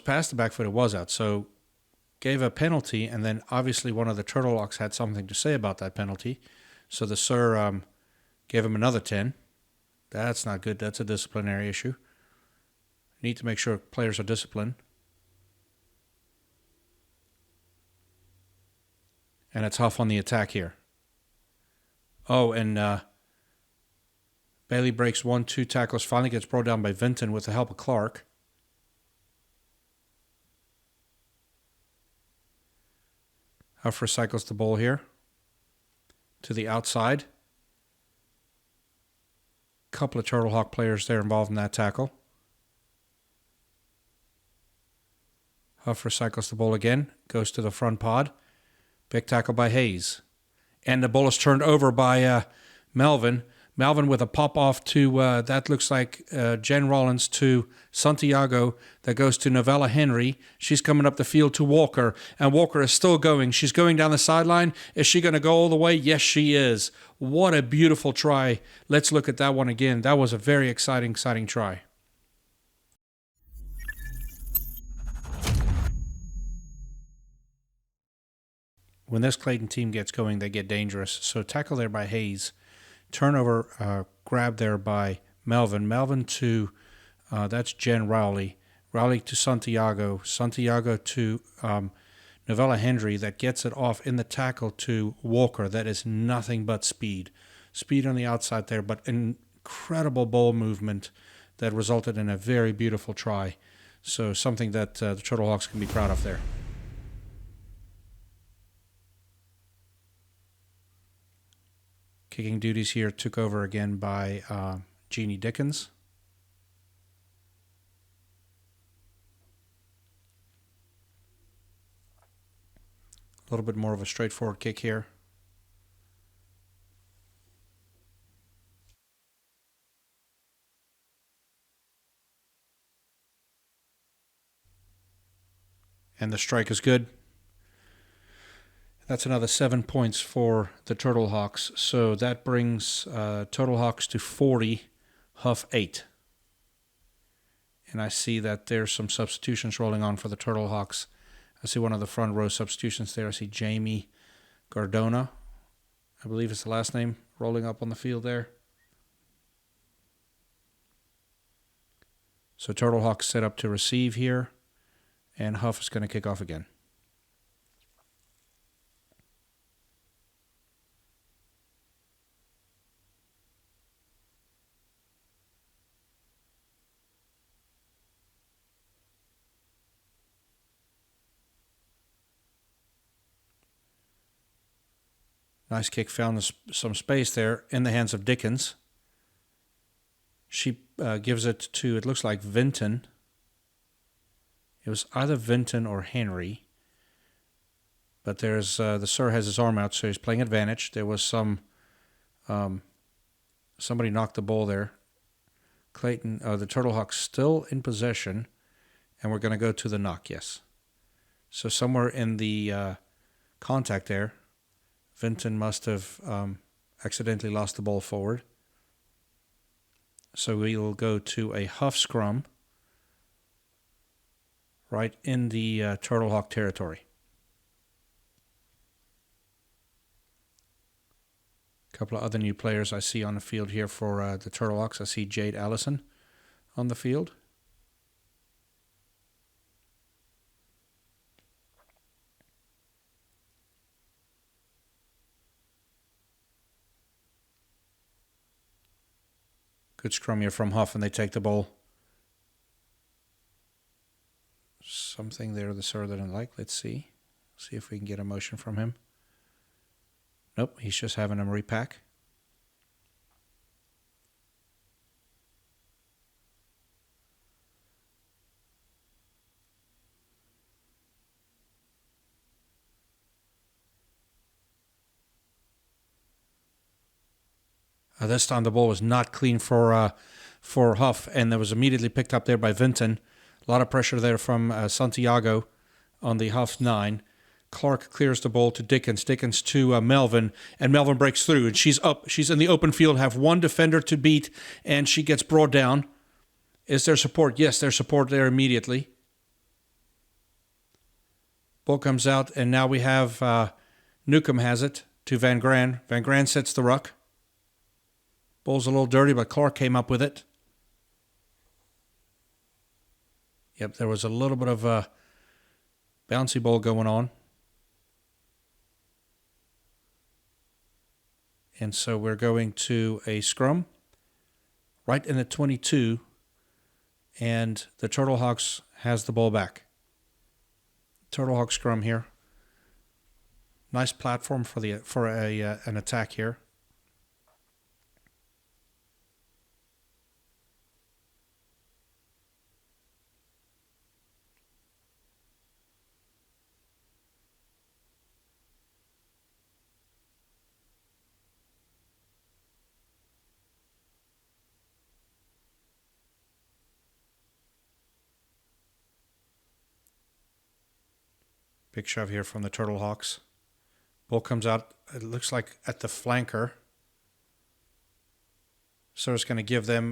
past the back foot, it was out. So gave a penalty, and then obviously one of the Turtle Hawks had something to say about that penalty. So the Sir gave him another 10. That's not good. That's a disciplinary issue. Need to make sure players are disciplined. And it's Hough on the attack here. Oh, and Bailey breaks 1-2 tackles, finally gets brought down by Vinton with the help of Clark. Hough recycles the ball here to the outside. Couple of Turtle Hawk players there involved in that tackle. Hough recycles the ball again, goes to the front pod. Big tackle by Hayes. And the ball is turned over by Melvin. Melvin with a pop-off to, that looks like Jen Rollins to Santiago. That goes to Novella Henry. She's coming up the field to Walker. And Walker is still going. She's going down the sideline. Is she going to go all the way? Yes, she is. What a beautiful try. Let's look at that one again. That was a very exciting try. When this Clayton team gets going, they get dangerous. So tackle there by Hayes. Turnover, grab there by Melvin. Melvin to, that's Jen Rowley. Rowley to Santiago. Santiago to Novella Henry. That gets it off in the tackle to Walker. That is nothing but speed. Speed on the outside there, but incredible ball movement that resulted in a very beautiful try. So something that the Turtle Hawks can be proud of there. Kicking duties here took over again by Jeannie Dickens. A little bit more of a straightforward kick here. And the strike is good. That's another 7 points for the Turtle Hawks. So that brings Turtle Hawks to 40, Hough 8. And I see that there's some substitutions rolling on for the Turtle Hawks. I see one of the front row substitutions there. I see Jamie Gardona, I believe is the last name, rolling up on the field there. So Turtle Hawks set up to receive here, and Hough is going to kick off again. Nice kick, found some space there in the hands of Dickens. She gives it to, it looks like Vinton. It was either Vinton or Henry. But there's the Sir has his arm out, so he's playing advantage. There was some, somebody knocked the ball there. Clayton, the Turtle Hawks still in possession, and we're going to go to the knock, yes. So somewhere in the contact there, Vinton must have accidentally lost the ball forward. So we'll go to a Hough scrum right in the Turtle Hawk territory. A couple of other new players I see on the field here for the Turtle Hawks. I see Jade Allison on the field. Good scrum here from Hough, and they take the ball. Something there the server didn't like. Let's see. See if we can get a motion from him. Nope, he's just having them repack. This time the ball was not clean for Hough, and that was immediately picked up there by Vinton. A lot of pressure there from Santiago on the Hough 9. Clark clears the ball to Dickens. Dickens to Melvin, and Melvin breaks through, and she's up. She's in the open field, have one defender to beat, and she gets brought down. Is there support? Yes, there's support there immediately. Ball comes out, and now we have Newcomb has it to Van Gran. Van Gran sets the ruck. Ball's a little dirty, but Clark came up with it. Yep, there was a little bit of a bouncy ball going on. And so we're going to a scrum right in the 22, and the Turtle Hawks has the ball back. Turtle Hawk scrum here. Nice platform for an attack here. Big shove here from the Turtle Hawks. Ball comes out, it looks like at the flanker. So it's going to give them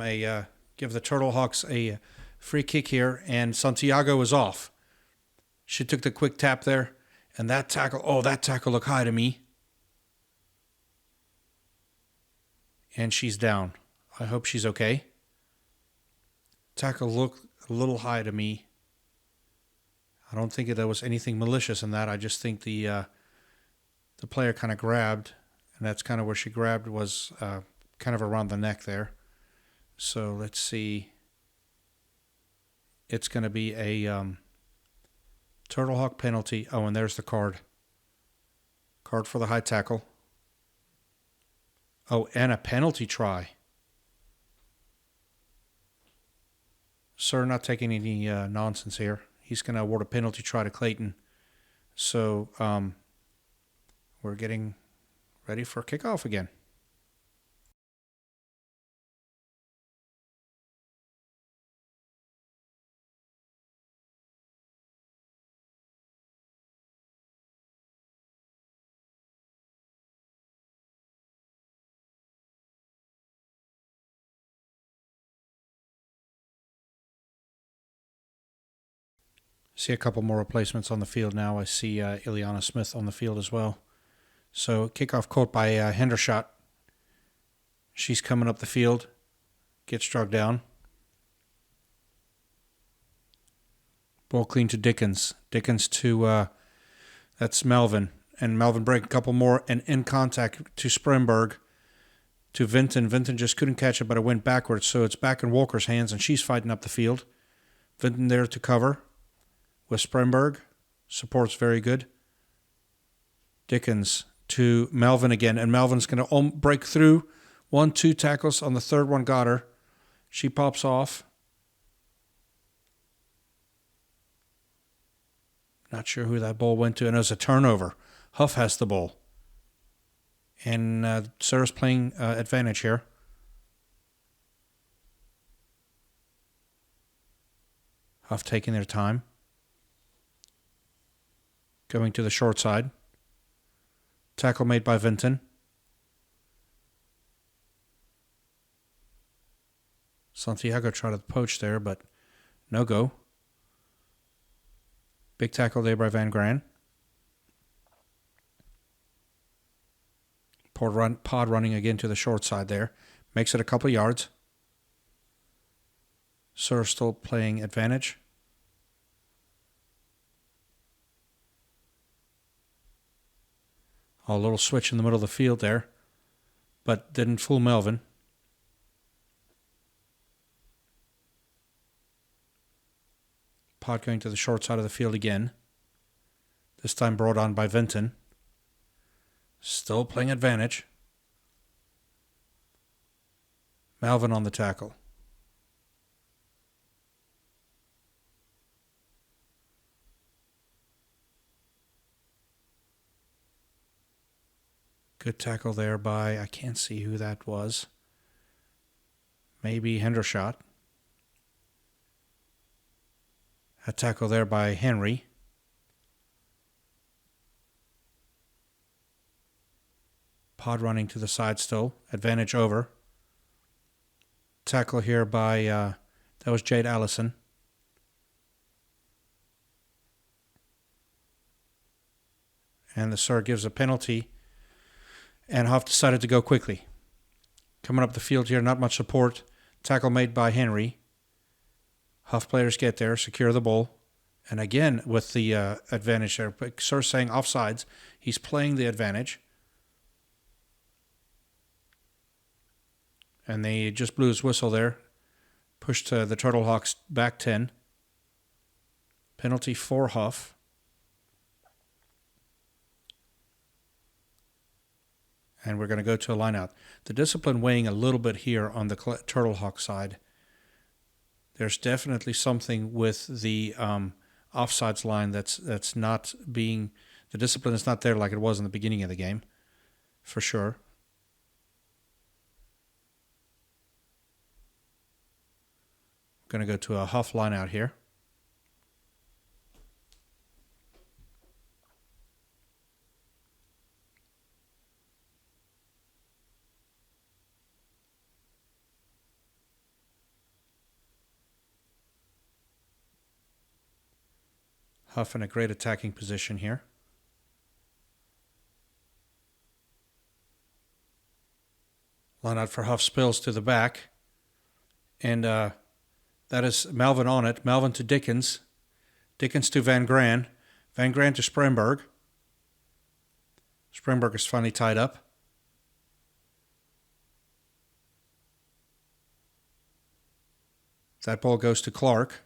give the Turtle Hawks a free kick here, and Santiago is off. She took the quick tap there, and that tackle looked high to me. And she's down. I hope she's okay. Tackle looked a little high to me. I don't think there was anything malicious in that. I just think the player kind of grabbed, and that's kind of where she grabbed, was kind of around the neck there. So let's see. It's going to be a Turtle Hawk penalty. Oh, and there's the card. Card for the high tackle. Oh, and a penalty try. Sir, not taking any nonsense here. He's going to award a penalty try to Clayton. So we're getting ready for kickoff again. See a couple more replacements on the field now. I see Ileana Smith on the field as well. So kickoff caught by Hendershot. She's coming up the field. Gets struck down. Ball clean to Dickens. Dickens to, that's Melvin. And Melvin break a couple more, and in contact to Spremberg. To Vinton. Vinton just couldn't catch it, but it went backwards. So it's back in Walker's hands, and she's fighting up the field. Vinton there to cover with Spremberg. Support's very good. Dickens to Melvin again, and Melvin's going to break through. 1-2 tackles on the third one, got her. She pops off. Not sure who that ball went to, and it was a turnover. Hough has the ball. And Sarah's playing advantage here. Hough taking their time. Going to the short side. Tackle made by Vinton. Santiago tried to poach there, but no go. Big tackle there by Van Gran. Pod running again to the short side there. Makes it a couple yards. Sir still playing advantage. A little switch in the middle of the field there, but didn't fool Melvin. Pod going to the short side of the field again. This time brought on by Vinton. Still playing advantage. Melvin on the tackle. Good tackle there by, I can't see who that was. Maybe Hendershot. A tackle there by Henry. Pod running to the side still. Advantage over. Tackle here by, that was Jade Allison. And the Sir gives a penalty. And Hough decided to go quickly. Coming up the field here, not much support. Tackle made by Henry. Hough players get there, secure the ball. And again, with the advantage there. But Sir saying offsides. He's playing the advantage. And they just blew his whistle there. Pushed the Turtle Hawks back 10. Penalty for Hough. And we're going to go to a lineout. The discipline weighing a little bit here on the Turtle Hawk side. There's definitely something with the offsides line that's not being... The discipline is not there like it was in the beginning of the game, for sure. We're going to go to a Hough lineout here. Hough in a great attacking position here. Line out for Hough, spills to the back. And that is Melvin on it. Melvin to Dickens. Dickens to Van Gran. Van Gran to Spremberg. Spremberg is finally tied up. That ball goes to Clark.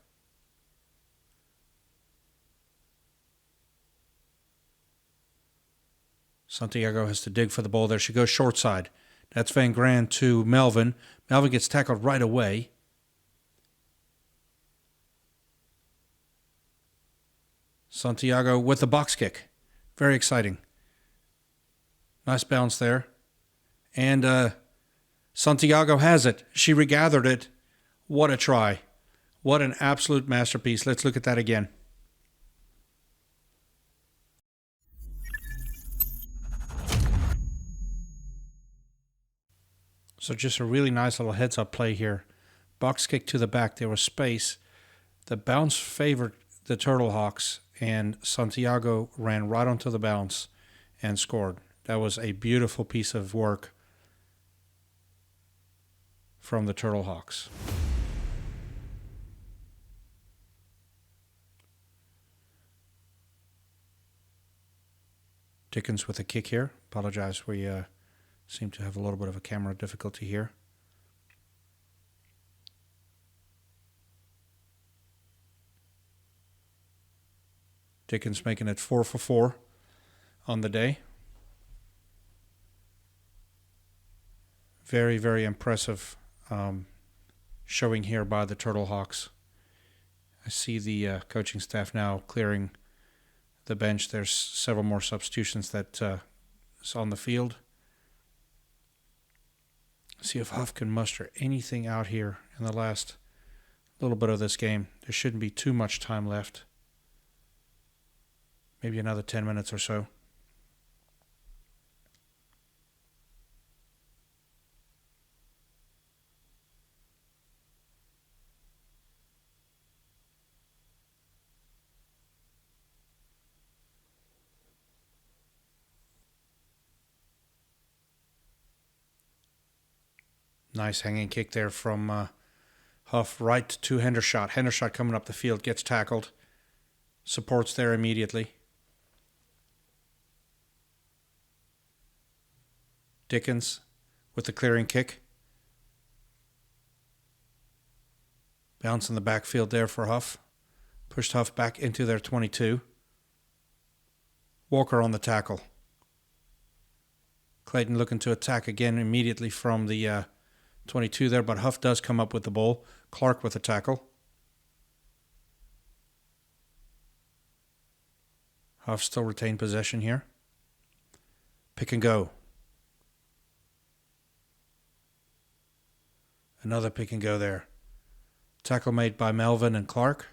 Santiago has to dig for the ball there. She goes short side. That's Van Gran to Melvin. Melvin gets tackled right away. Santiago with the box kick. Very exciting. Nice bounce there. And Santiago has it. She regathered it. What a try. What an absolute masterpiece. Let's look at that again. So just a really nice little heads-up play here. Box kick to the back. There was space. The bounce favored the Turtle Hawks, and Santiago ran right onto the bounce and scored. That was a beautiful piece of work from the Turtle Hawks. Dickens with a kick here. Apologize, we seem to have a little bit of a camera difficulty here. Dickens making it 4 for 4 on the day. Very, very impressive showing here by the Turtle Hawks. I see the coaching staff now clearing the bench. There's several more substitutions that is on the field. See if Hough can muster anything out here in the last little bit of this game. There shouldn't be too much time left. Maybe another 10 minutes or so. Nice hanging kick there from Hough right to Hendershot. Hendershot coming up the field, gets tackled. Supports there immediately. Dickens with the clearing kick. Bounce in the backfield there for Hough. Pushed Hough back into their 22. Walker on the tackle. Clayton looking to attack again immediately from the 22 there, but Hough does come up with the ball. Clark with the tackle. Hough still retained possession here. Pick and go. Another pick and go there. Tackle made by Melvin and Clark.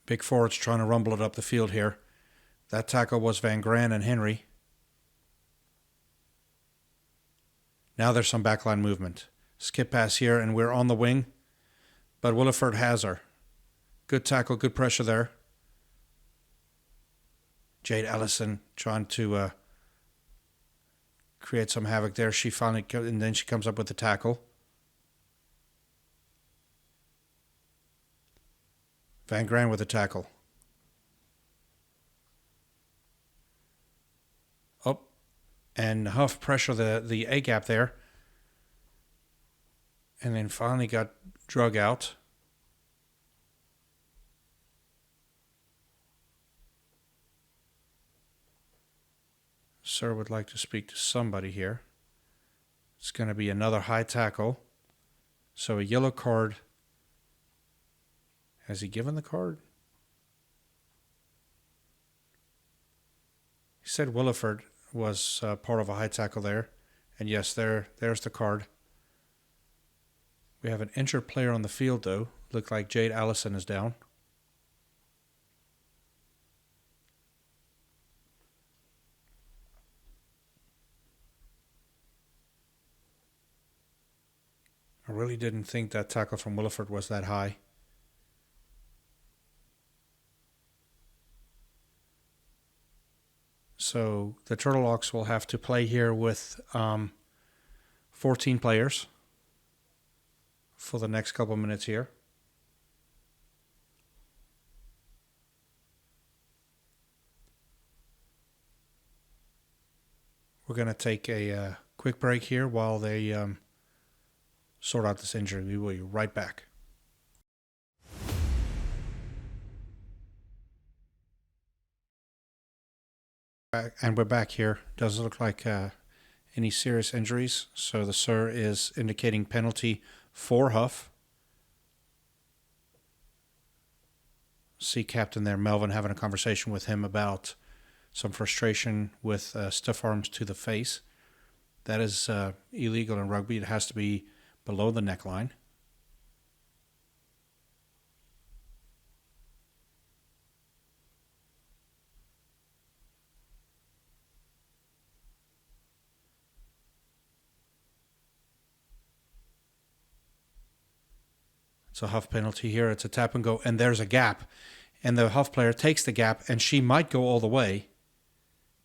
Big forwards trying to rumble it up the field here. That tackle was Van Gran and Henry. Now there's some backline movement. Skip pass here, and we're on the wing. But Williford has her. Good tackle, good pressure there. Jade Allison trying to create some havoc there. She finally, and then she comes up with the tackle. Van Gran with the tackle. Oh, and Hough pressure the A gap there. And then finally got drug out. Sir would like to speak to somebody here. It's going to be another high tackle. So a yellow card. Has he given the card? He said Williford was part of a high tackle there. And yes, there's the card. We have an injured player on the field, though. Looked like Jade Allison is down. I really didn't think that tackle from Williford was that high. So the Turtlehawks will have to play here with 14 players for the next couple minutes here. We're going to take a quick break here while they sort out this injury. We will be right back. And we're back here. Doesn't look like any serious injuries. So the sir is indicating penalty for Hough. See captain there, Melvin, having a conversation with him about some frustration with stiff arms to the face. That is illegal in rugby. It has to be below the neckline. It's a Hough penalty here. It's a tap and go, and there's a gap. And the Hough player takes the gap, and she might go all the way.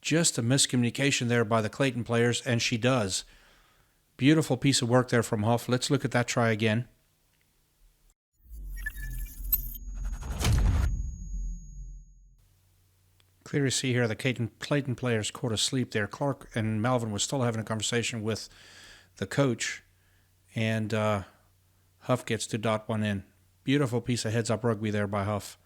Just a miscommunication there by the Clayton players, and she does. Beautiful piece of work there from Hough. Let's look at that try again. Clear to see here the Clayton players caught asleep there. Clark and Melvin was still having a conversation with the coach, and Hough gets to dot one in. Beautiful piece of heads-up rugby there by Hough.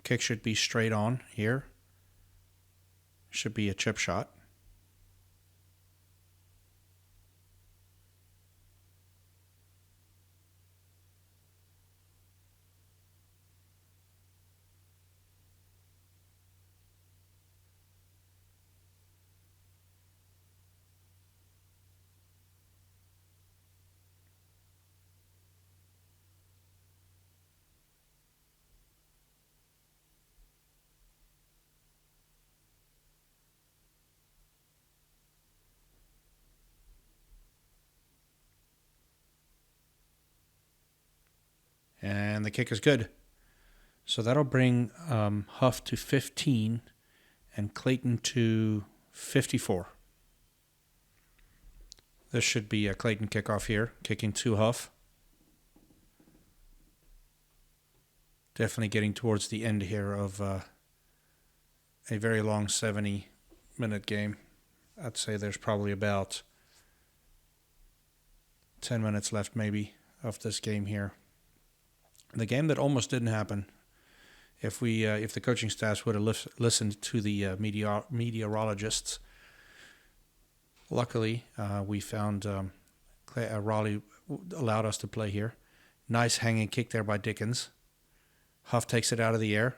Kick should be straight on here. Should be a chip shot. And the kick is good. So that'll bring Hough to 15 and Clayton to 54. This should be a Clayton kickoff here, kicking to Hough. Definitely getting towards the end here of a very long 70-minute game. I'd say there's probably about 10 minutes left maybe of this game here. The game that almost didn't happen if the coaching staffs would have listened to the meteorologists. Luckily, we found Raleigh allowed us to play here. Nice hanging kick there by Dickens. Hough takes it out of the air.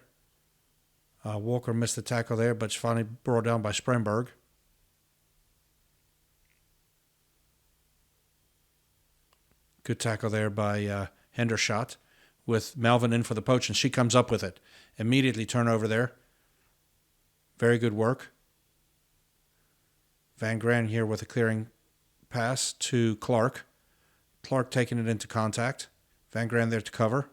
Walker missed the tackle there, but it's finally brought down by Spremberg. Good tackle there by Hendershot with Melvin in for the poach, and she comes up with it. Immediately turnover there. Very good work. Van Gran here with a clearing pass to Clark. Clark taking it into contact. Van Gran there to cover.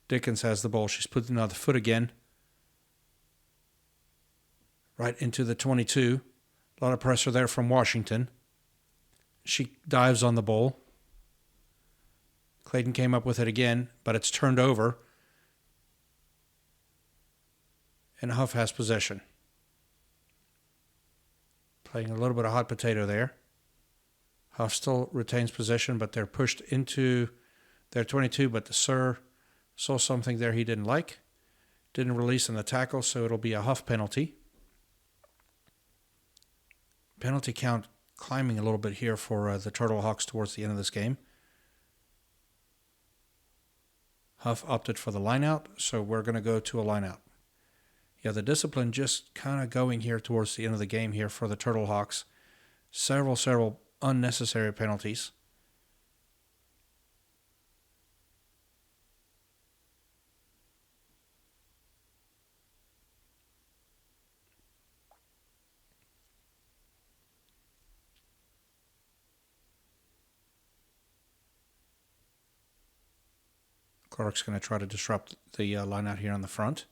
Dickens has the ball. She's putting on the foot again. Right into the 22. A lot of pressure there from Washington. She dives on the ball. Clayton came up with it again, but it's turned over. And Hough has possession. Playing a little bit of hot potato there. Hough still retains possession, but they're pushed into their 22, but the Sir saw something there he didn't like. Didn't release on the tackle, so it'll be a Hough penalty. Penalty count climbing a little bit here for the Turtle Hawks towards the end of this game. Hough opted for the line-out, so we're going to go to a line-out. Yeah, the discipline just kind of going here towards the end of the game here for the Turtle Hawks. Several unnecessary penalties. Clark's going to try to disrupt the line out here on the front.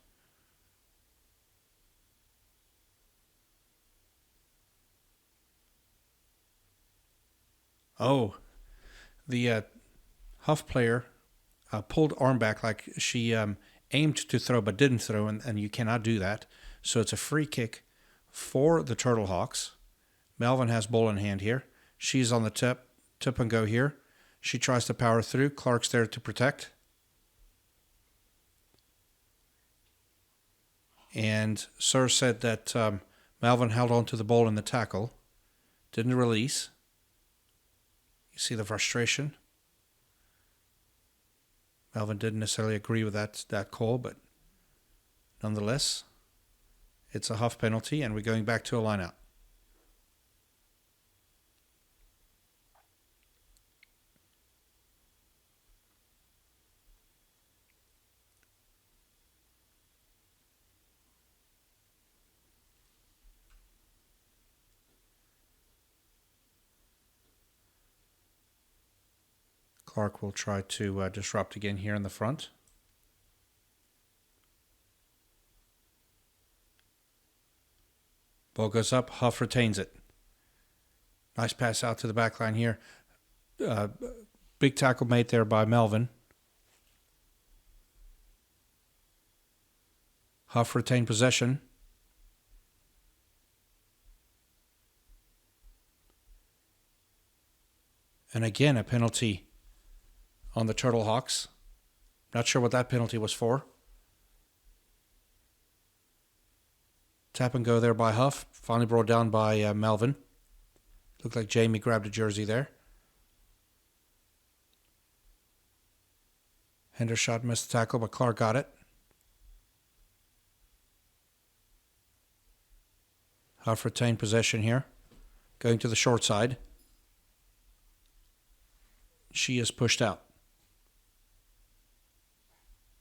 Oh, the Hough player pulled arm back like she aimed to throw but didn't throw, and you cannot do that. So it's a free kick for the Turtle Hawks. Melvin has ball in hand here. She's on the tip and go here. She tries to power through. Clark's there to protect. And Sir said that Melvin held on to the ball in the tackle. Didn't release. You see the frustration. Melvin didn't necessarily agree with that call, but nonetheless, it's a Hough penalty, and we're going back to a line-out. Clark will try to disrupt again here in the front. Ball goes up. Hough retains it. Nice pass out to the back line here. Big tackle made there by Melvin. Hough retained possession. And again, a penalty on the Turtle Hawks. Not sure what that penalty was for. Tap and go there by Hough. Finally brought down by Melvin. Looked like Jamie grabbed a jersey there. Hendershot missed the tackle, but Clark got it. Hough retained possession here. Going to the short side. She is pushed out.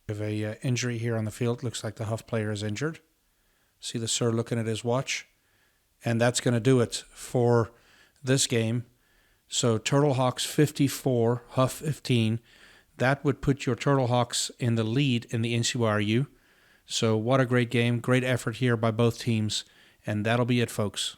We have a injury here on the field. Looks like the Hough player is injured. See the Sir looking at his watch. And that's going to do it for this game. So Turtle Hawks 54, Hough 15. That would put your Turtle Hawks in the lead in the NCYRU. So what a great game. Great effort here by both teams. And that'll be it, folks.